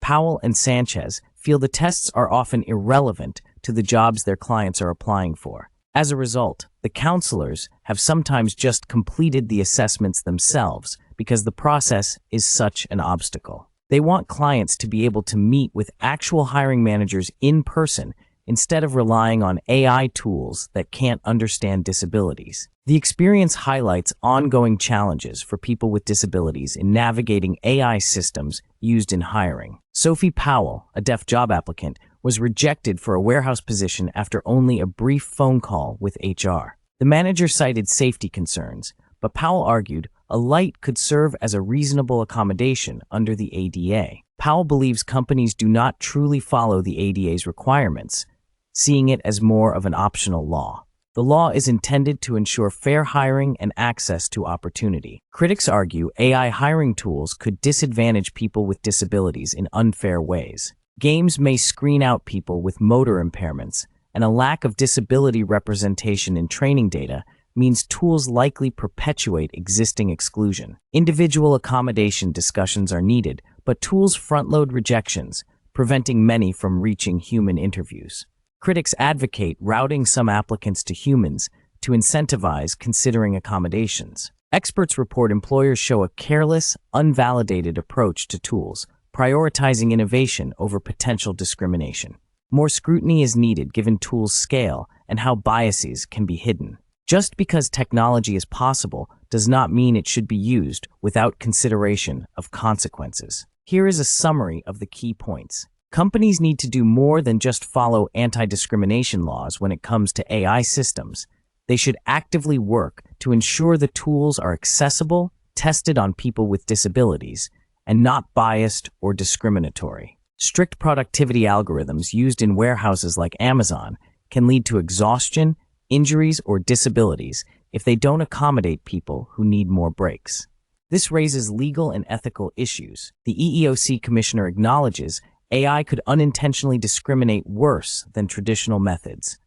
Powell and Sanchez feel the tests are often irrelevant to the jobs their clients are applying for. As a result, the counselors have sometimes just completed the assessments themselves because the process is such an obstacle. They want clients to be able to meet with actual hiring managers in person instead of relying on AI tools that can't understand disabilities. The experience highlights ongoing challenges for people with disabilities in navigating AI systems used in hiring. Sophie Powell, a deaf job applicant, was rejected for a warehouse position after only a brief phone call with HR. The manager cited safety concerns, but Powell argued a light could serve as a reasonable accommodation under the ADA. Powell believes companies do not truly follow the ADA's requirements, seeing it as more of an optional law. The law is intended to ensure fair hiring and access to opportunity. Critics argue AI hiring tools could disadvantage people with disabilities in unfair ways. Games may screen out people with motor impairments, and a lack of disability representation in training data means tools likely perpetuate existing exclusion. Individual accommodation discussions are needed, but tools front-load rejections, preventing many from reaching human interviews. Critics advocate routing some applicants to humans to incentivize considering accommodations. Experts report employers show a careless, unvalidated approach to tools, prioritizing innovation over potential discrimination. More scrutiny is needed given tools' scale and how biases can be hidden. Just because technology is possible does not mean it should be used without consideration of consequences. Here is a summary of the key points. Companies need to do more than just follow anti-discrimination laws when it comes to AI systems. They should actively work to ensure the tools are accessible, tested on people with disabilities, and not biased or discriminatory. Strict productivity algorithms used in warehouses like Amazon can lead to exhaustion, injuries, or disabilities if they don't accommodate people who need more breaks. This raises legal and ethical issues. The EEOC commissioner acknowledges AI could unintentionally discriminate worse than traditional methods.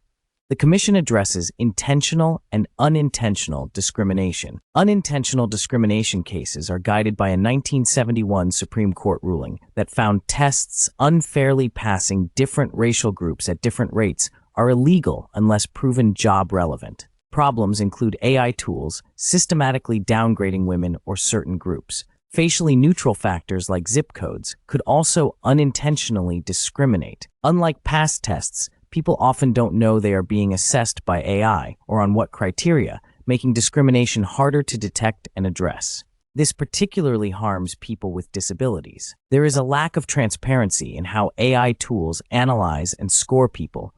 The Commission addresses intentional and unintentional discrimination. Unintentional discrimination cases are guided by a 1971 Supreme Court ruling that found tests unfairly passing different racial groups at different rates are illegal unless proven job relevant. Problems include AI tools systematically downgrading women or certain groups. Facially neutral factors like zip codes could also unintentionally discriminate. Unlike past tests, people often don't know they are being assessed by AI or on what criteria, making discrimination harder to detect and address. This particularly harms people with disabilities. There is a lack of transparency in how AI tools analyze and score people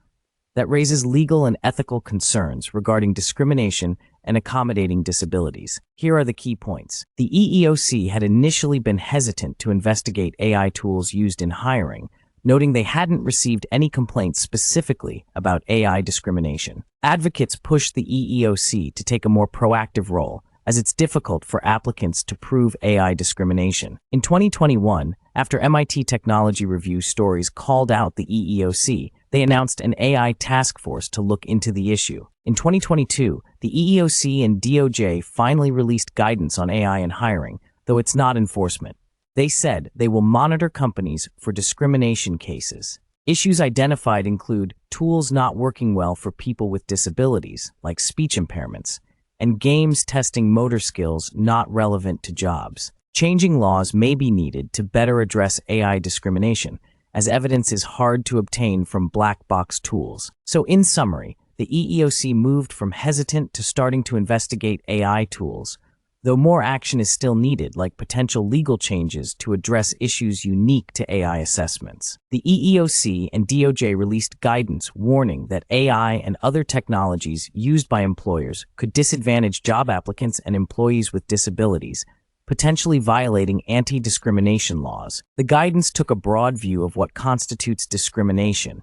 that raises legal and ethical concerns regarding discrimination and accommodating disabilities. Here are the key points. The EEOC had initially been hesitant to investigate AI tools used in hiring, noting they hadn't received any complaints specifically about AI discrimination. Advocates pushed the EEOC to take a more proactive role, as it's difficult for applicants to prove AI discrimination. In 2021, after MIT Technology Review stories called out the EEOC, they announced an AI task force to look into the issue. In 2022, the EEOC and DOJ finally released guidance on AI in hiring, though it's not enforcement. They said they will monitor companies for discrimination cases. Issues identified include tools not working well for people with disabilities, like speech impairments, and games testing motor skills not relevant to jobs. Changing laws may be needed to better address AI discrimination, as evidence is hard to obtain from black box tools. So in summary, the EEOC moved from hesitant to starting to investigate AI tools, though more action is still needed, like potential legal changes to address issues unique to AI assessments. The EEOC and DOJ released guidance warning that AI and other technologies used by employers could disadvantage job applicants and employees with disabilities, potentially violating anti-discrimination laws. The guidance took a broad view of what constitutes discrimination,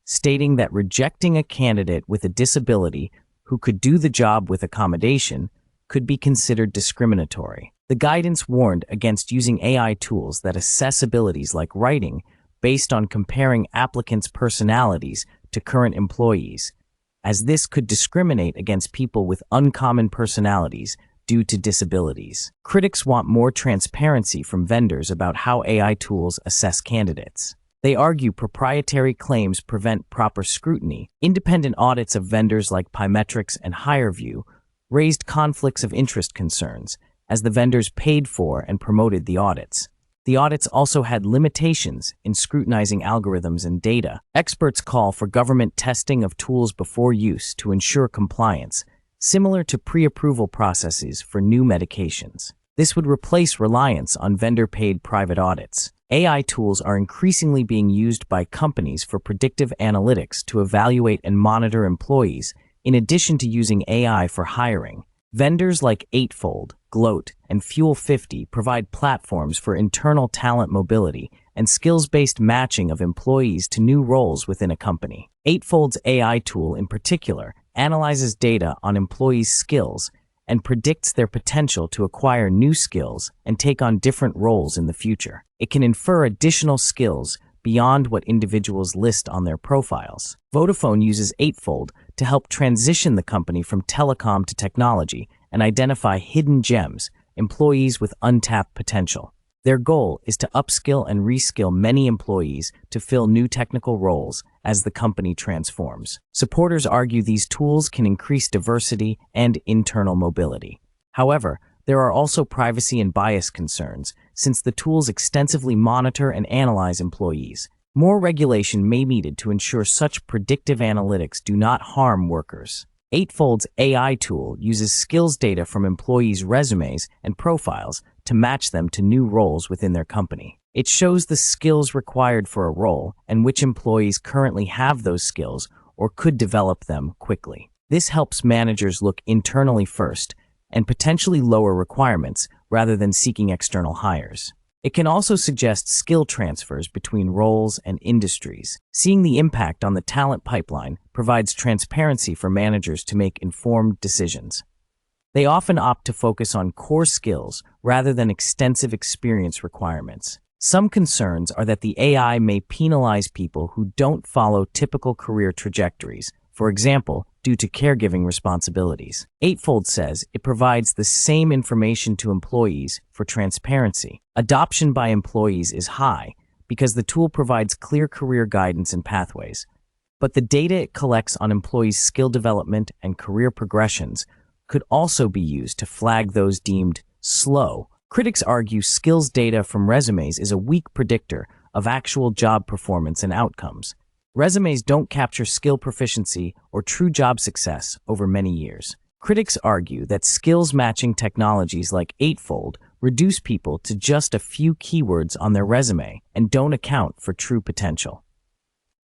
stating that rejecting a candidate with a disability who could do the job with accommodation could be considered discriminatory. The guidance warned against using AI tools that assess abilities like writing based on comparing applicants' personalities to current employees, as this could discriminate against people with uncommon personalities due to disabilities. Critics want more transparency from vendors about how AI tools assess candidates. They argue proprietary claims prevent proper scrutiny. Independent audits of vendors like Pymetrics and HireVue raised conflicts of interest concerns, as the vendors paid for and promoted the audits. The audits also had limitations in scrutinizing algorithms and data. Experts call for government testing of tools before use to ensure compliance, similar to pre-approval processes for new medications. This would replace reliance on vendor-paid private audits. AI tools are increasingly being used by companies for predictive analytics to evaluate and monitor employees, in addition to using AI for hiring. Vendors like Eightfold, Gloat, and Fuel 50 provide platforms for internal talent mobility and skills-based matching of employees to new roles within a company. Eightfold's AI tool, in particular, analyzes data on employees' skills and predicts their potential to acquire new skills and take on different roles in the future. It can infer additional skills beyond what individuals list on their profiles. Vodafone uses Eightfold to help transition the company from telecom to technology and identify hidden gems, employees with untapped potential. Their goal is to upskill and reskill many employees to fill new technical roles as the company transforms. Supporters argue these tools can increase diversity and internal mobility. However, there are also privacy and bias concerns, since the tools extensively monitor and analyze employees. More regulation may be needed to ensure such predictive analytics do not harm workers. Eightfold's AI tool uses skills data from employees' resumes and profiles to match them to new roles within their company. It shows the skills required for a role and which employees currently have those skills or could develop them quickly. This helps managers look internally first and potentially lower requirements rather than seeking external hires. It can also suggest skill transfers between roles and industries. Seeing the impact on the talent pipeline provides transparency for managers to make informed decisions. They often opt to focus on core skills rather than extensive experience requirements. Some concerns are that the AI may penalize people who don't follow typical career trajectories, for example, due to caregiving responsibilities. Eightfold says it provides the same information to employees for transparency. Adoption by employees is high because the tool provides clear career guidance and pathways. But the data it collects on employees' skill development and career progressions could also be used to flag those deemed slow. Critics argue skills data from resumes is a weak predictor of actual job performance and outcomes. Resumes don't capture skill proficiency or true job success over many years. Critics argue that skills matching technologies like Eightfold reduce people to just a few keywords on their resume and don't account for true potential.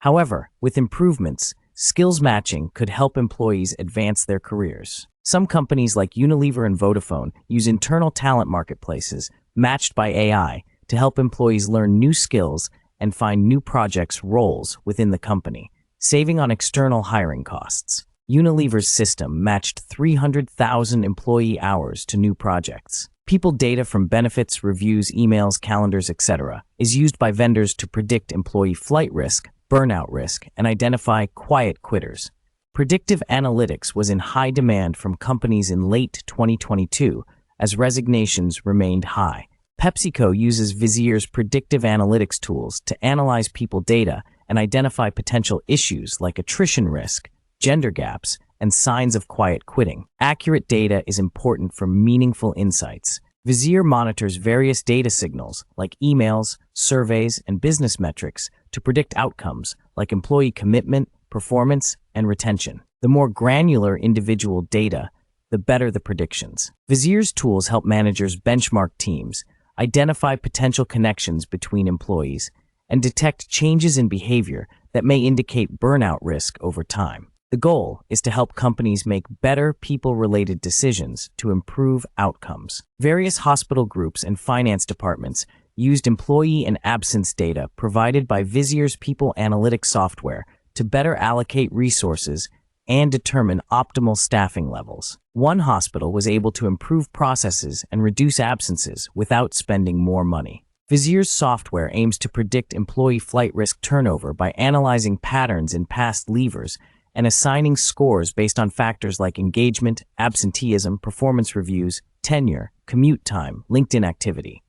However, with improvements, skills matching could help employees advance their careers. Some companies like Unilever and Vodafone use internal talent marketplaces matched by AI to help employees learn new skills and find new projects roles within the company, saving on external hiring costs. Unilever's system matched 300,000 employee hours to new projects. People data from benefits, reviews, emails, calendars, etc. is used by vendors to predict employee flight risk, burnout risk, and identify quiet quitters. Predictive analytics was in high demand from companies in late 2022 as resignations remained high. PepsiCo uses Vizier's predictive analytics tools to analyze people data and identify potential issues like attrition risk, gender gaps, and signs of quiet quitting. Accurate data is important for meaningful insights. Vizier monitors various data signals like emails, surveys, and business metrics to predict outcomes like employee commitment, performance, and retention. The more granular individual data, the better the predictions. Vizier's tools help managers benchmark teams, identify potential connections between employees, and detect changes in behavior that may indicate burnout risk over time. The goal is to help companies make better people-related decisions to improve outcomes. Various hospital groups and finance departments used employee and absence data provided by Vizier's people analytics software to better allocate resources and determine optimal staffing levels. One hospital was able to improve processes and reduce absences without spending more money. Vizier's software aims to predict employee flight risk turnover by analyzing patterns in past leavers and assigning scores based on factors like engagement, absenteeism, performance reviews, tenure, commute time, LinkedIn activity.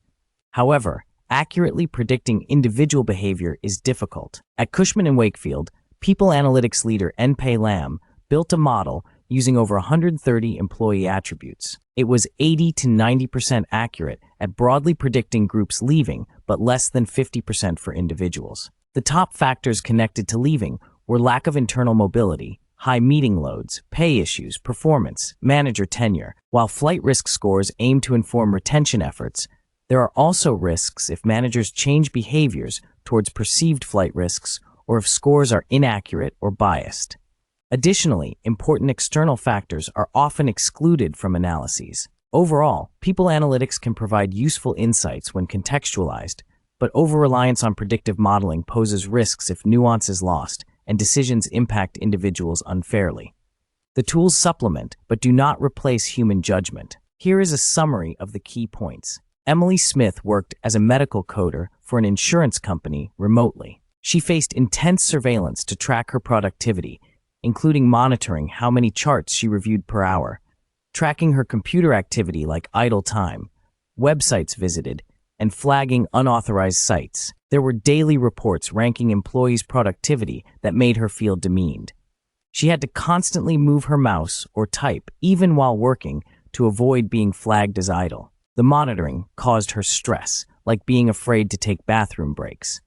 However, accurately predicting individual behavior is difficult. At Cushman & Wakefield, people analytics leader N-Pei Lam built a model using over 130 employee attributes. It was 80 to 90% accurate at broadly predicting groups leaving, but less than 50% for individuals. The top factors connected to leaving were lack of internal mobility, high meeting loads, pay issues, performance, manager tenure. While flight risk scores aim to inform retention efforts, there are also risks if managers change behaviors towards perceived flight risks or if scores are inaccurate or biased. Additionally, important external factors are often excluded from analyses. Overall, people analytics can provide useful insights when contextualized, but over-reliance on predictive modeling poses risks if nuance is lost and decisions impact individuals unfairly. The tools supplement, but do not replace human judgment. Here is a summary of the key points. Emily Smith worked as a medical coder for an insurance company remotely. She faced intense surveillance to track her productivity, including monitoring how many charts she reviewed per hour, tracking her computer activity like idle time, websites visited, and flagging unauthorized sites. There were daily reports ranking employees' productivity that made her feel demeaned. She had to constantly move her mouse or type, even while working, to avoid being flagged as idle. The monitoring caused her stress, like being afraid to take bathroom breaks.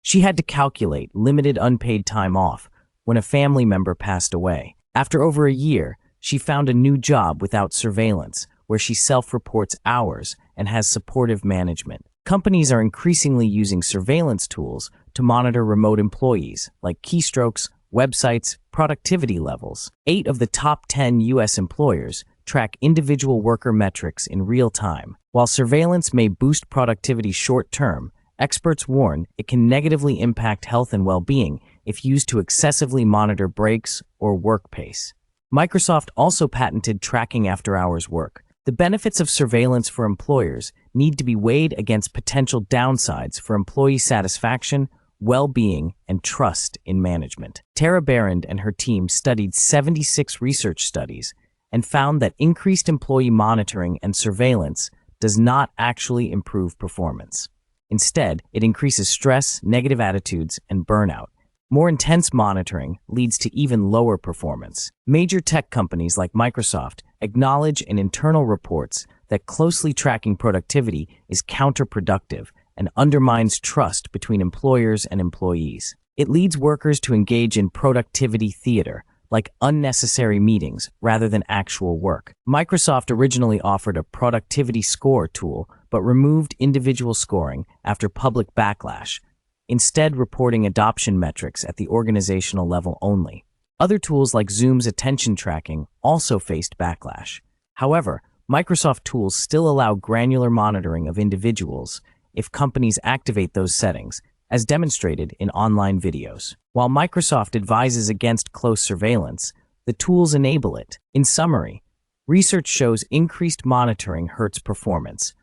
She had to calculate limited unpaid time off when a family member passed away. After over a year, she found a new job without surveillance, where she self-reports hours and has supportive management. Companies are increasingly using surveillance tools to monitor remote employees, like keystrokes, websites, productivity levels. 8 of the top 10 U.S. employers track individual worker metrics in real time. While surveillance may boost productivity short-term, experts warn it can negatively impact health and well-being if used to excessively monitor breaks or work pace. Microsoft also patented tracking after-hours work. The benefits of surveillance for employers need to be weighed against potential downsides for employee satisfaction well-being, and trust in management. Tara Barrand and her team studied 76 research studies and found that increased employee monitoring and surveillance does not actually improve performance. Instead, it increases stress, negative attitudes, and burnout. More intense monitoring leads to even lower performance. Major tech companies like Microsoft acknowledge in internal reports that closely tracking productivity is counterproductive and undermines trust between employers and employees. It leads workers to engage in productivity theater, like unnecessary meetings rather than actual work. Microsoft originally offered a productivity score tool, but removed individual scoring after public backlash, instead reporting adoption metrics at the organizational level only. Other tools like Zoom's attention tracking also faced backlash. However, Microsoft tools still allow granular monitoring of individuals if companies activate those settings, as demonstrated in online videos. While Microsoft advises against close surveillance, the tools enable it. In summary, research shows increased monitoring hurts performance,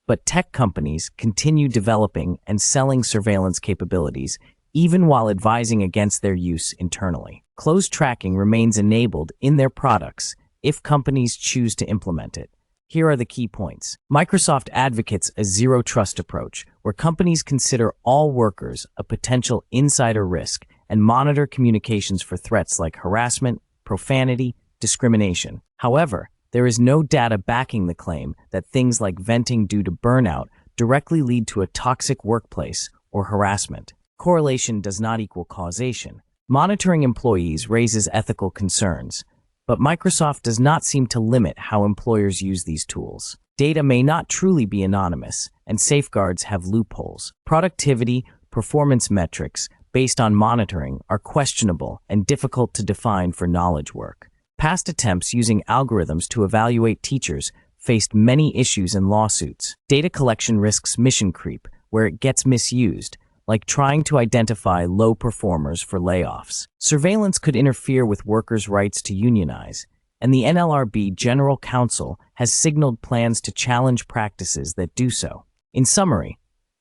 but tech companies continue developing and selling surveillance capabilities even while advising against their use internally. Close tracking remains enabled in their products if companies choose to implement it. Here are the key points. Microsoft advocates a zero-trust approach, where companies consider all workers a potential insider risk and monitor communications for threats like harassment, profanity, discrimination. However, there is no data backing the claim that things like venting due to burnout directly lead to a toxic workplace or harassment. Correlation does not equal causation. Monitoring employees raises ethical concerns, but Microsoft does not seem to limit how employers use these tools. Data may not truly be anonymous, and safeguards have loopholes. Productivity, performance metrics based on monitoring are questionable and difficult to define for knowledge work. Past attempts using algorithms to evaluate teachers faced many issues and lawsuits. Data collection risks mission creep, where it gets misused, like trying to identify low performers for layoffs. Surveillance could interfere with workers' rights to unionize, and the NLRB General Counsel has signaled plans to challenge practices that do so. In summary,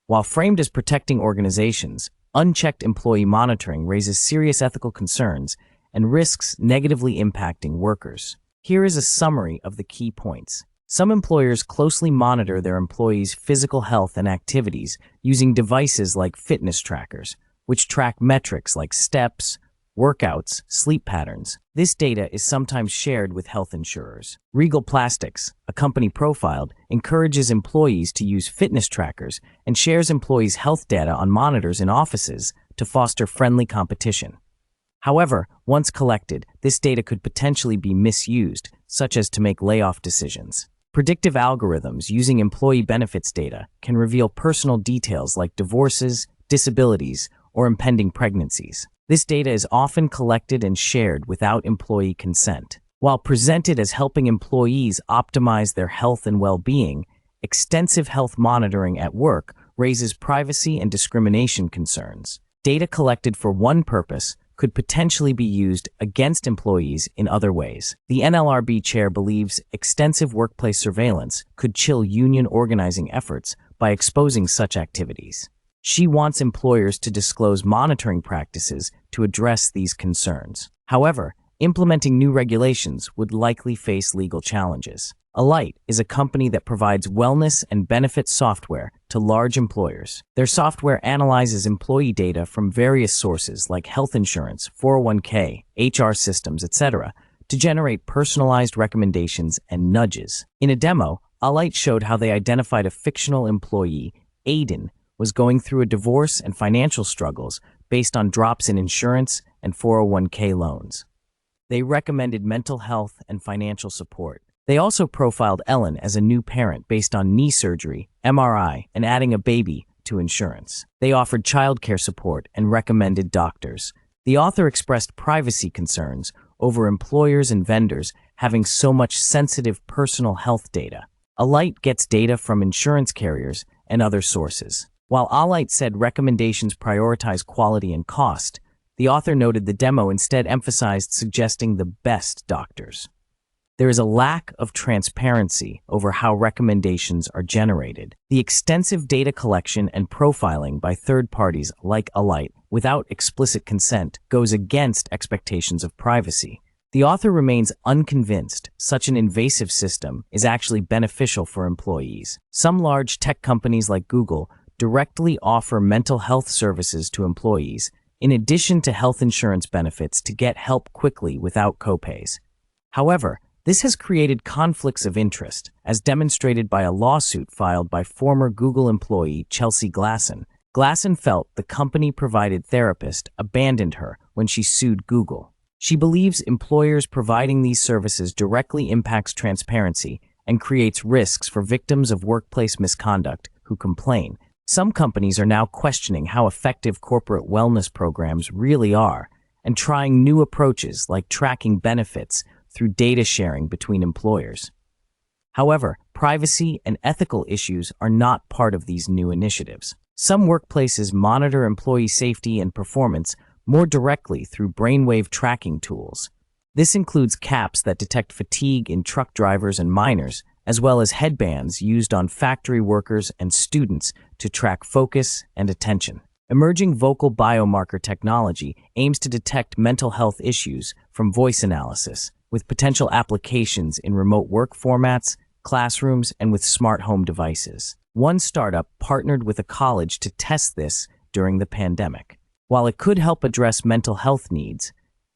while framed as protecting organizations, unchecked employee monitoring raises serious ethical concerns and risks negatively impacting workers. Here is a summary of the key points. Some employers closely monitor their employees' physical health and activities using devices like fitness trackers, which track metrics like steps, workouts, sleep patterns. This data is sometimes shared with health insurers. Regal Plastics, a company profiled, encourages employees to use fitness trackers and shares employees' health data on monitors in offices to foster friendly competition. However, once collected, this data could potentially be misused, such as to make layoff decisions. Predictive algorithms using employee benefits data can reveal personal details like divorces, disabilities, or impending pregnancies. This data is often collected and shared without employee consent. While presented as helping employees optimize their health and well-being, extensive health monitoring at work raises privacy and discrimination concerns. Data collected for one purpose could potentially be used against employees in other ways. The NLRB chair believes extensive workplace surveillance could chill union organizing efforts by exposing such activities. She wants employers to disclose monitoring practices to address these concerns. However, implementing new regulations would likely face legal challenges. Alight is a company that provides wellness and benefits software to large employers. Their software analyzes employee data from various sources like health insurance, 401k, HR systems, etc., to generate personalized recommendations and nudges. In a demo, Alight showed how they identified a fictional employee, Aiden, was going through a divorce and financial struggles based on drops in insurance and 401k loans. They recommended mental health and financial support. They also profiled Ellen as a new parent based on knee surgery, MRI, and adding a baby to insurance. They offered childcare support and recommended doctors. The author expressed privacy concerns over employers and vendors having so much sensitive personal health data. Alight gets data from insurance carriers and other sources. While Alight said recommendations prioritize quality and cost, the author noted the demo instead emphasized suggesting the best doctors. There is a lack of transparency over how recommendations are generated. The extensive data collection and profiling by third parties like Alight without explicit consent goes against expectations of privacy. The author remains unconvinced such an invasive system is actually beneficial for employees. Some large tech companies like Google directly offer mental health services to employees, in addition to health insurance benefits to get help quickly without copays. However, this has created conflicts of interest, as demonstrated by a lawsuit filed by former Google employee Chelsea Glasson. Glasson felt the company-provided therapist abandoned her when she sued Google. She believes employers providing these services directly impacts transparency and creates risks for victims of workplace misconduct who complain. Some companies are now questioning how effective corporate wellness programs really are and trying new approaches like tracking benefits through data sharing between employers. However, privacy and ethical issues are not part of these new initiatives. Some workplaces monitor employee safety and performance more directly through brainwave tracking tools. This includes caps that detect fatigue in truck drivers and miners, as well as headbands used on factory workers and students to track focus and attention. Emerging vocal biomarker technology aims to detect mental health issues from voice analysis, with potential applications in remote work formats, classrooms, and with smart home devices. One startup partnered with a college to test this during the pandemic. While it could help address mental health needs,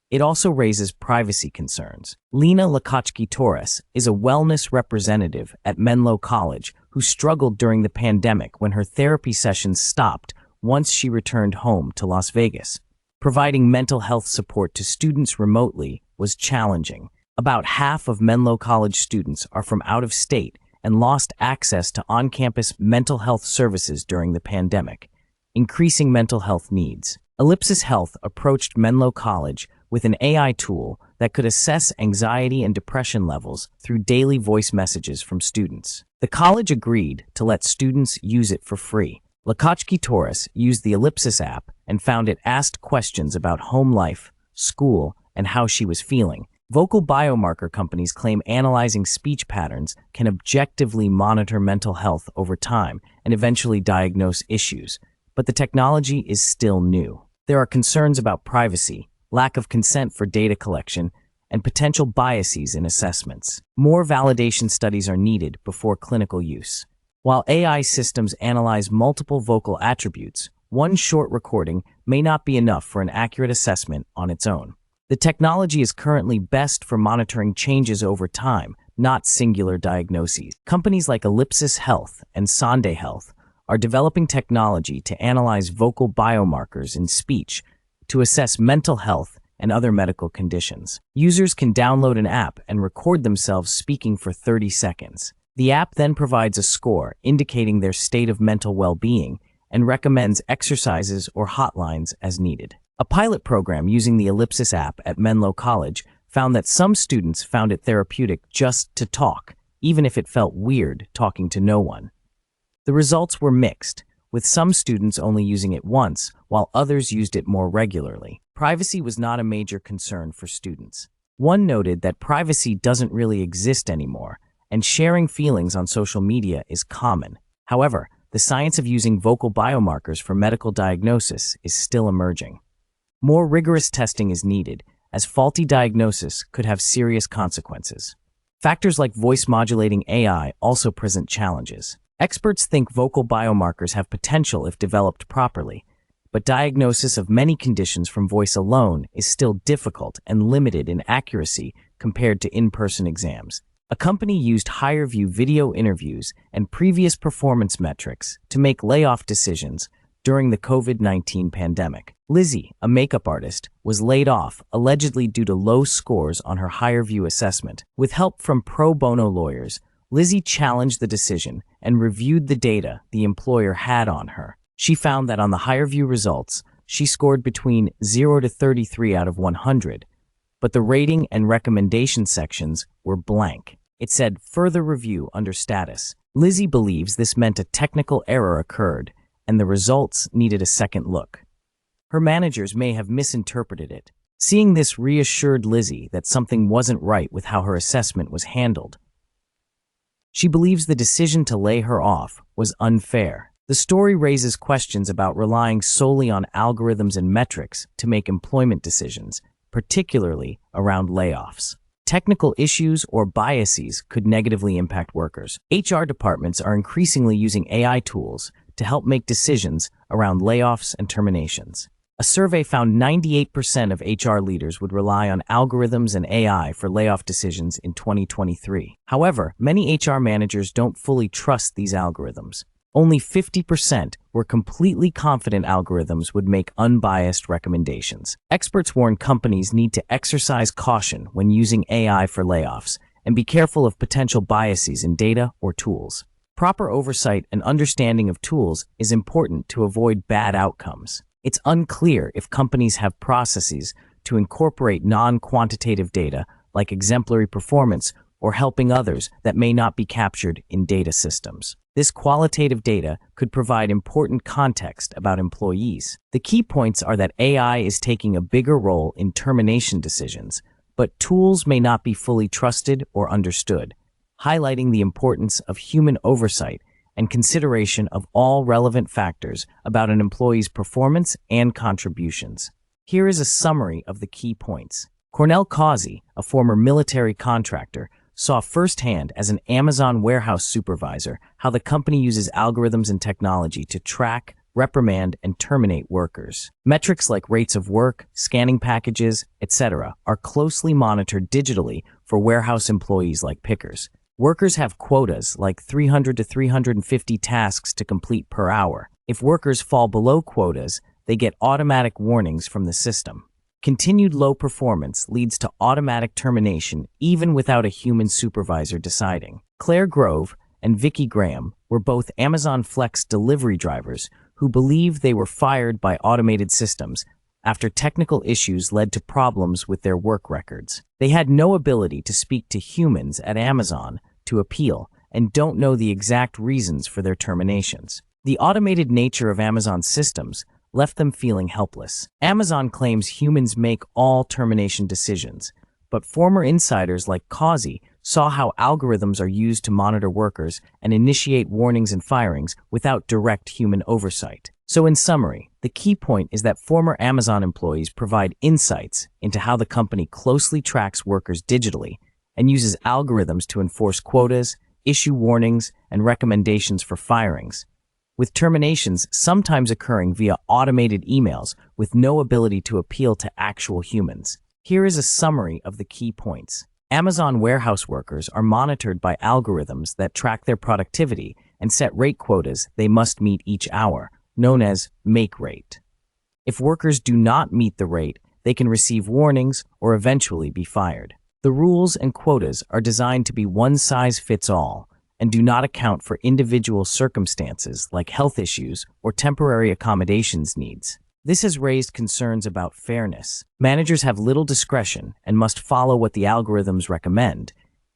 it also raises privacy concerns. Lena Lakachki-Torres is a wellness representative at Menlo College who struggled during the pandemic when her therapy sessions stopped once she returned home to Las Vegas. Providing mental health support to students remotely was challenging. About half of Menlo College students are from out of state and lost access to on-campus mental health services during the pandemic, increasing mental health needs. Ellipsis Health approached Menlo College with an AI tool that could assess anxiety and depression levels through daily voice messages from students. The college agreed to let students use it for free. Lakachki-Torres used the Ellipsis app and found it asked questions about home life, school, and how she was feeling. Vocal biomarker companies claim analyzing speech patterns can objectively monitor mental health over time and eventually diagnose issues, but the technology is still new. There are concerns about privacy, lack of consent for data collection, and potential biases in assessments. More validation studies are needed before clinical use. While AI systems analyze multiple vocal attributes, one short recording may not be enough for an accurate assessment on its own. The technology is currently best for monitoring changes over time, not singular diagnoses. Companies like Ellipsis Health and Sonde Health are developing technology to analyze vocal biomarkers in speech to assess mental health and other medical conditions. Users can download an app and record themselves speaking for 30 seconds. The app then provides a score indicating their state of mental well-being and recommends exercises or hotlines as needed. A pilot program using the Ellipsis app at Menlo College found that some students found it therapeutic just to talk, even if it felt weird talking to no one. The results were mixed, with some students only using it once, while others used it more regularly. Privacy was not a major concern for students. One noted that privacy doesn't really exist anymore, and sharing feelings on social media is common. However, the science of using vocal biomarkers for medical diagnosis is still emerging. More rigorous testing is needed, as faulty diagnosis could have serious consequences. Factors like voice-modulating AI also present challenges. Experts think vocal biomarkers have potential if developed properly, but diagnosis of many conditions from voice alone is still difficult and limited in accuracy compared to in-person exams. A company used HireVue video interviews and previous performance metrics to make layoff decisions during the COVID-19 pandemic. Lizzie, a makeup artist, was laid off allegedly due to low scores on her HireVue assessment. With help from pro bono lawyers, Lizzie challenged the decision and reviewed the data the employer had on her. She found that on the HireVue results, she scored between 0 to 33 out of 100, but the rating and recommendation sections were blank. It said further review under status. Lizzie believes this meant a technical error occurred and the results needed a second look. Her managers may have misinterpreted it. Seeing this reassured Lizzie that something wasn't right with how her assessment was handled. She believes the decision to lay her off was unfair. The story raises questions about relying solely on algorithms and metrics to make employment decisions, particularly around layoffs. Technical issues or biases could negatively impact workers. HR departments are increasingly using AI tools to help make decisions around layoffs and terminations. A survey found 98% of HR leaders would rely on algorithms and AI for layoff decisions in 2023. However, many HR managers don't fully trust these algorithms. Only 50% were completely confident algorithms would make unbiased recommendations. Experts warn companies need to exercise caution when using AI for layoffs and be careful of potential biases in data or tools. Proper oversight and understanding of tools is important to avoid bad outcomes. It's unclear if companies have processes to incorporate non-quantitative data like exemplary performance or helping others that may not be captured in data systems. This qualitative data could provide important context about employees. The key points are that AI is taking a bigger role in termination decisions, but tools may not be fully trusted or understood, highlighting the importance of human oversight and consideration of all relevant factors about an employee's performance and contributions. Here is a summary of the key points. Cornell Causey, a former military contractor, saw firsthand as an Amazon warehouse supervisor how the company uses algorithms and technology to track, reprimand, and terminate workers. Metrics like rates of work, scanning packages, etc. are closely monitored digitally for warehouse employees like pickers. Workers have quotas like 300 to 350 tasks to complete per hour. If workers fall below quotas, they get automatic warnings from the system. Continued low performance leads to automatic termination even without a human supervisor deciding. Claire Grove and Vicki Graham were both Amazon Flex delivery drivers who believed they were fired by automated systems after technical issues led to problems with their work records. They had no ability to speak to humans at Amazon to appeal and don't know the exact reasons for their terminations. The automated nature of Amazon's systems left them feeling helpless. Amazon claims humans make all termination decisions, but former insiders like Causey saw how algorithms are used to monitor workers and initiate warnings and firings without direct human oversight. So in summary, the key point is that former Amazon employees provide insights into how the company closely tracks workers digitally and uses algorithms to enforce quotas, issue warnings, and recommendations for firings, with terminations sometimes occurring via automated emails with no ability to appeal to actual humans. Here is a summary of the key points. Amazon warehouse workers are monitored by algorithms that track their productivity and set rate quotas they must meet each hour, known as make rate. If workers do not meet the rate, they can receive warnings or eventually be fired. The rules and quotas are designed to be one-size-fits-all and do not account for individual circumstances like health issues or temporary accommodations needs. This has raised concerns about fairness. Managers have little discretion and must follow what the algorithms recommend,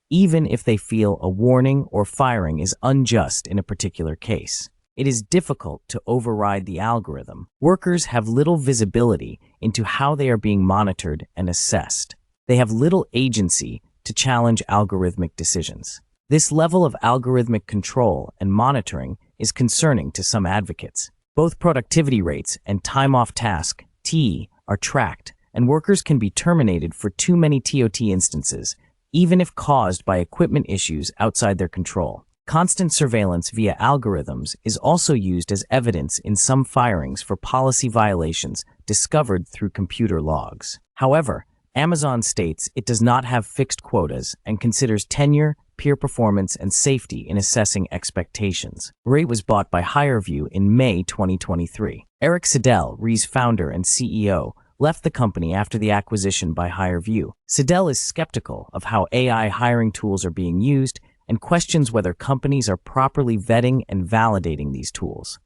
even if they feel a warning or firing is unjust in a particular case. It is difficult to override the algorithm. Workers have little visibility into how they are being monitored and assessed. They have little agency to challenge algorithmic decisions. This level of algorithmic control and monitoring is concerning to some advocates. Both productivity rates and time off task, TE, are tracked, and workers can be terminated for too many TOT instances, even if caused by equipment issues outside their control. Constant surveillance via algorithms is also used as evidence in some firings for policy violations discovered through computer logs. However, Amazon states it does not have fixed quotas and considers tenure, peer performance, and safety in assessing expectations. Ray was bought by HireVue in May 2023. Eric Siddell, Ree's founder and CEO, left the company after the acquisition by HireVue. Siddell is skeptical of how AI hiring tools are being used and questions whether companies are properly vetting and validating these tools.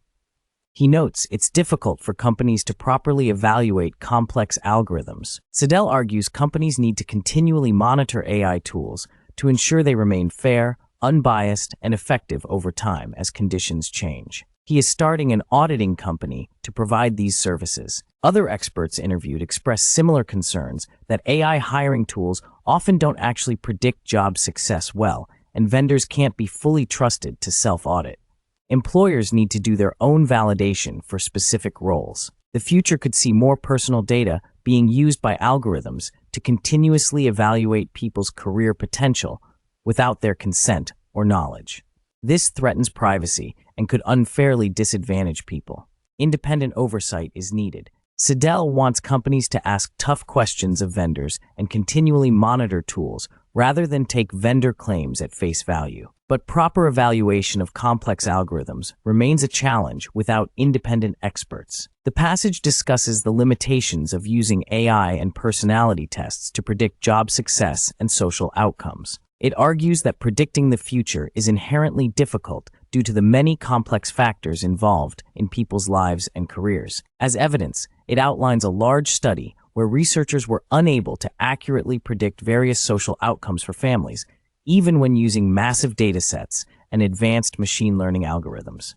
He notes it's difficult for companies to properly evaluate complex algorithms. Siddell argues companies need to continually monitor AI tools to ensure they remain fair, unbiased, and effective over time as conditions change. He is starting an auditing company to provide these services. Other experts interviewed express similar concerns that AI hiring tools often don't actually predict job success well, and vendors can't be fully trusted to self-audit. Employers need to do their own validation for specific roles. The future could see more personal data being used by algorithms to continuously evaluate people's career potential without their consent or knowledge. This threatens privacy and could unfairly disadvantage people. Independent oversight is needed. Sidel wants companies to ask tough questions of vendors and continually monitor tools rather than take vendor claims at face value. But proper evaluation of complex algorithms remains a challenge without independent experts. The passage discusses the limitations of using AI and personality tests to predict job success and social outcomes. It argues that predicting the future is inherently difficult due to the many complex factors involved in people's lives and careers. As evidence, it outlines a large study where researchers were unable to accurately predict various social outcomes for families, even when using massive datasets and advanced machine learning algorithms.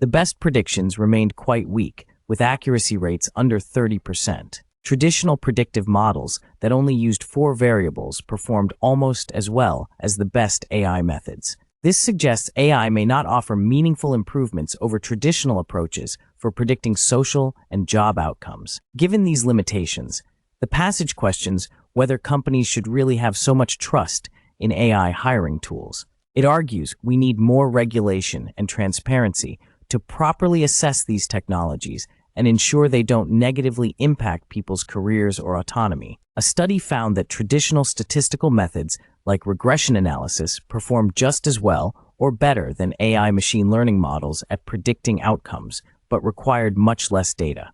The best predictions remained quite weak, with accuracy rates under 30%. Traditional predictive models that only used 4 variables performed almost as well as the best AI methods. This suggests AI may not offer meaningful improvements over traditional approaches for predicting social and job outcomes. Given these limitations, the passage questions whether companies should really have so much trust in AI hiring tools. It argues we need more regulation and transparency to properly assess these technologies and ensure they don't negatively impact people's careers or autonomy. A study found that traditional statistical methods like regression analysis perform just as well or better than AI machine learning models at predicting outcomes, but required much less data.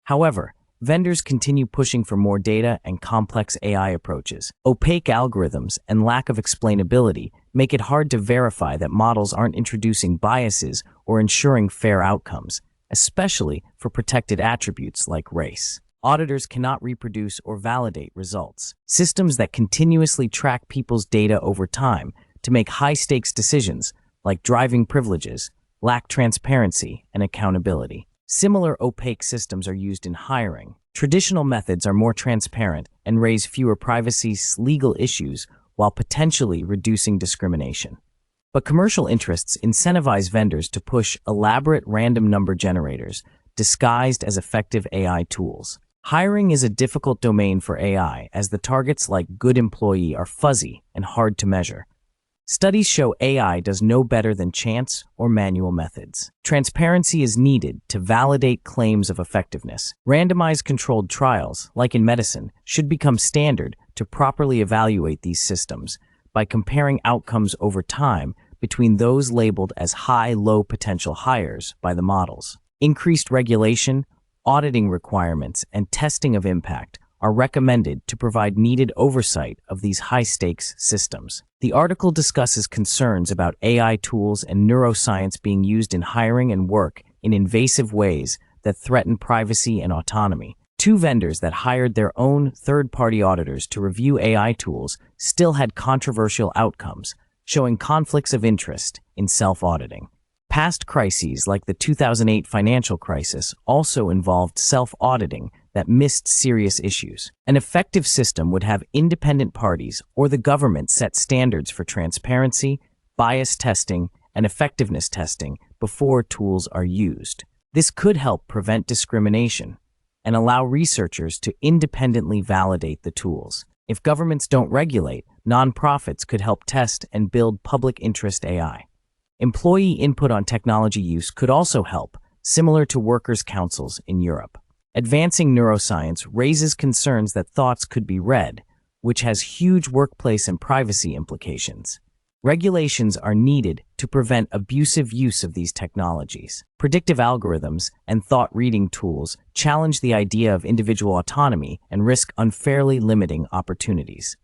However, vendors continue pushing for more data and complex AI approaches. Opaque algorithms and lack of explainability make it hard to verify that models aren't introducing biases or ensuring fair outcomes, especially for protected attributes like race. Auditors cannot reproduce or validate results. Systems that continuously track people's data over time to make high-stakes decisions, like driving privileges, lack transparency and accountability. Similar opaque systems are used in hiring. Traditional methods are more transparent and raise fewer privacy legal issues while potentially reducing discrimination. But commercial interests incentivize vendors to push elaborate random number generators disguised as effective AI tools. Hiring is a difficult domain for AI as the targets like good employee are fuzzy and hard to measure. Studies show AI does no better than chance or manual methods. Transparency is needed to validate claims of effectiveness. Randomized controlled trials, like in medicine, should become standard to properly evaluate these systems by comparing outcomes over time between those labeled as high-low potential hires by the models. Increased regulation, auditing requirements, and testing of impact are recommended to provide needed oversight of these high-stakes systems. The article discusses concerns about AI tools and neuroscience being used in hiring and work in invasive ways that threaten privacy and autonomy. 2 vendors that hired their own third-party auditors to review AI tools still had controversial outcomes, showing conflicts of interest in self-auditing. Past crises like the 2008 financial crisis also involved self-auditing that missed serious issues. An effective system would have independent parties or the government set standards for transparency, bias testing, and effectiveness testing before tools are used. This could help prevent discrimination and allow researchers to independently validate the tools. If governments don't regulate, nonprofits could help test and build public interest AI. Employee input on technology use could also help, similar to workers' councils in Europe. Advancing neuroscience raises concerns that thoughts could be read, which has huge workplace and privacy implications. Regulations are needed to prevent abusive use of these technologies. Predictive algorithms and thought-reading tools challenge the idea of individual autonomy and risk unfairly limiting opportunities.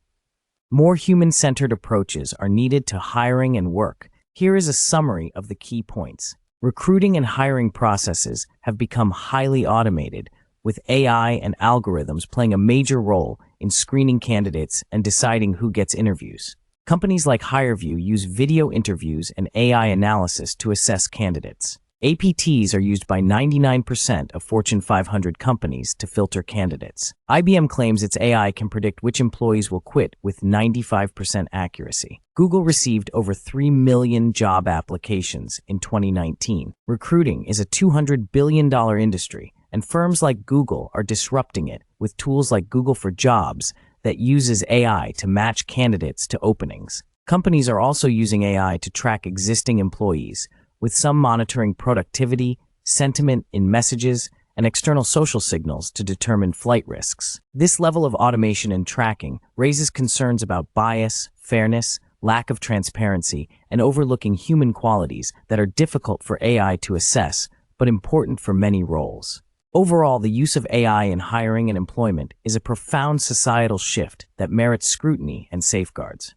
More human-centered approaches are needed to hiring and work. Here is a summary of the key points. Recruiting and hiring processes have become highly automated, with AI and algorithms playing a major role in screening candidates and deciding who gets interviews. Companies like HireVue use video interviews and AI analysis to assess candidates. APTs are used by 99% of Fortune 500 companies to filter candidates. IBM claims its AI can predict which employees will quit with 95% accuracy. Google received over 3 million job applications in 2019. Recruiting is a $200 billion industry, and firms like Google are disrupting it with tools like Google for Jobs that uses AI to match candidates to openings. Companies are also using AI to track existing employees, with some monitoring productivity, sentiment in messages, and external social signals to determine flight risks. This level of automation and tracking raises concerns about bias, fairness, lack of transparency, and overlooking human qualities that are difficult for AI to assess, but important for many roles. Overall, the use of AI in hiring and employment is a profound societal shift that merits scrutiny and safeguards.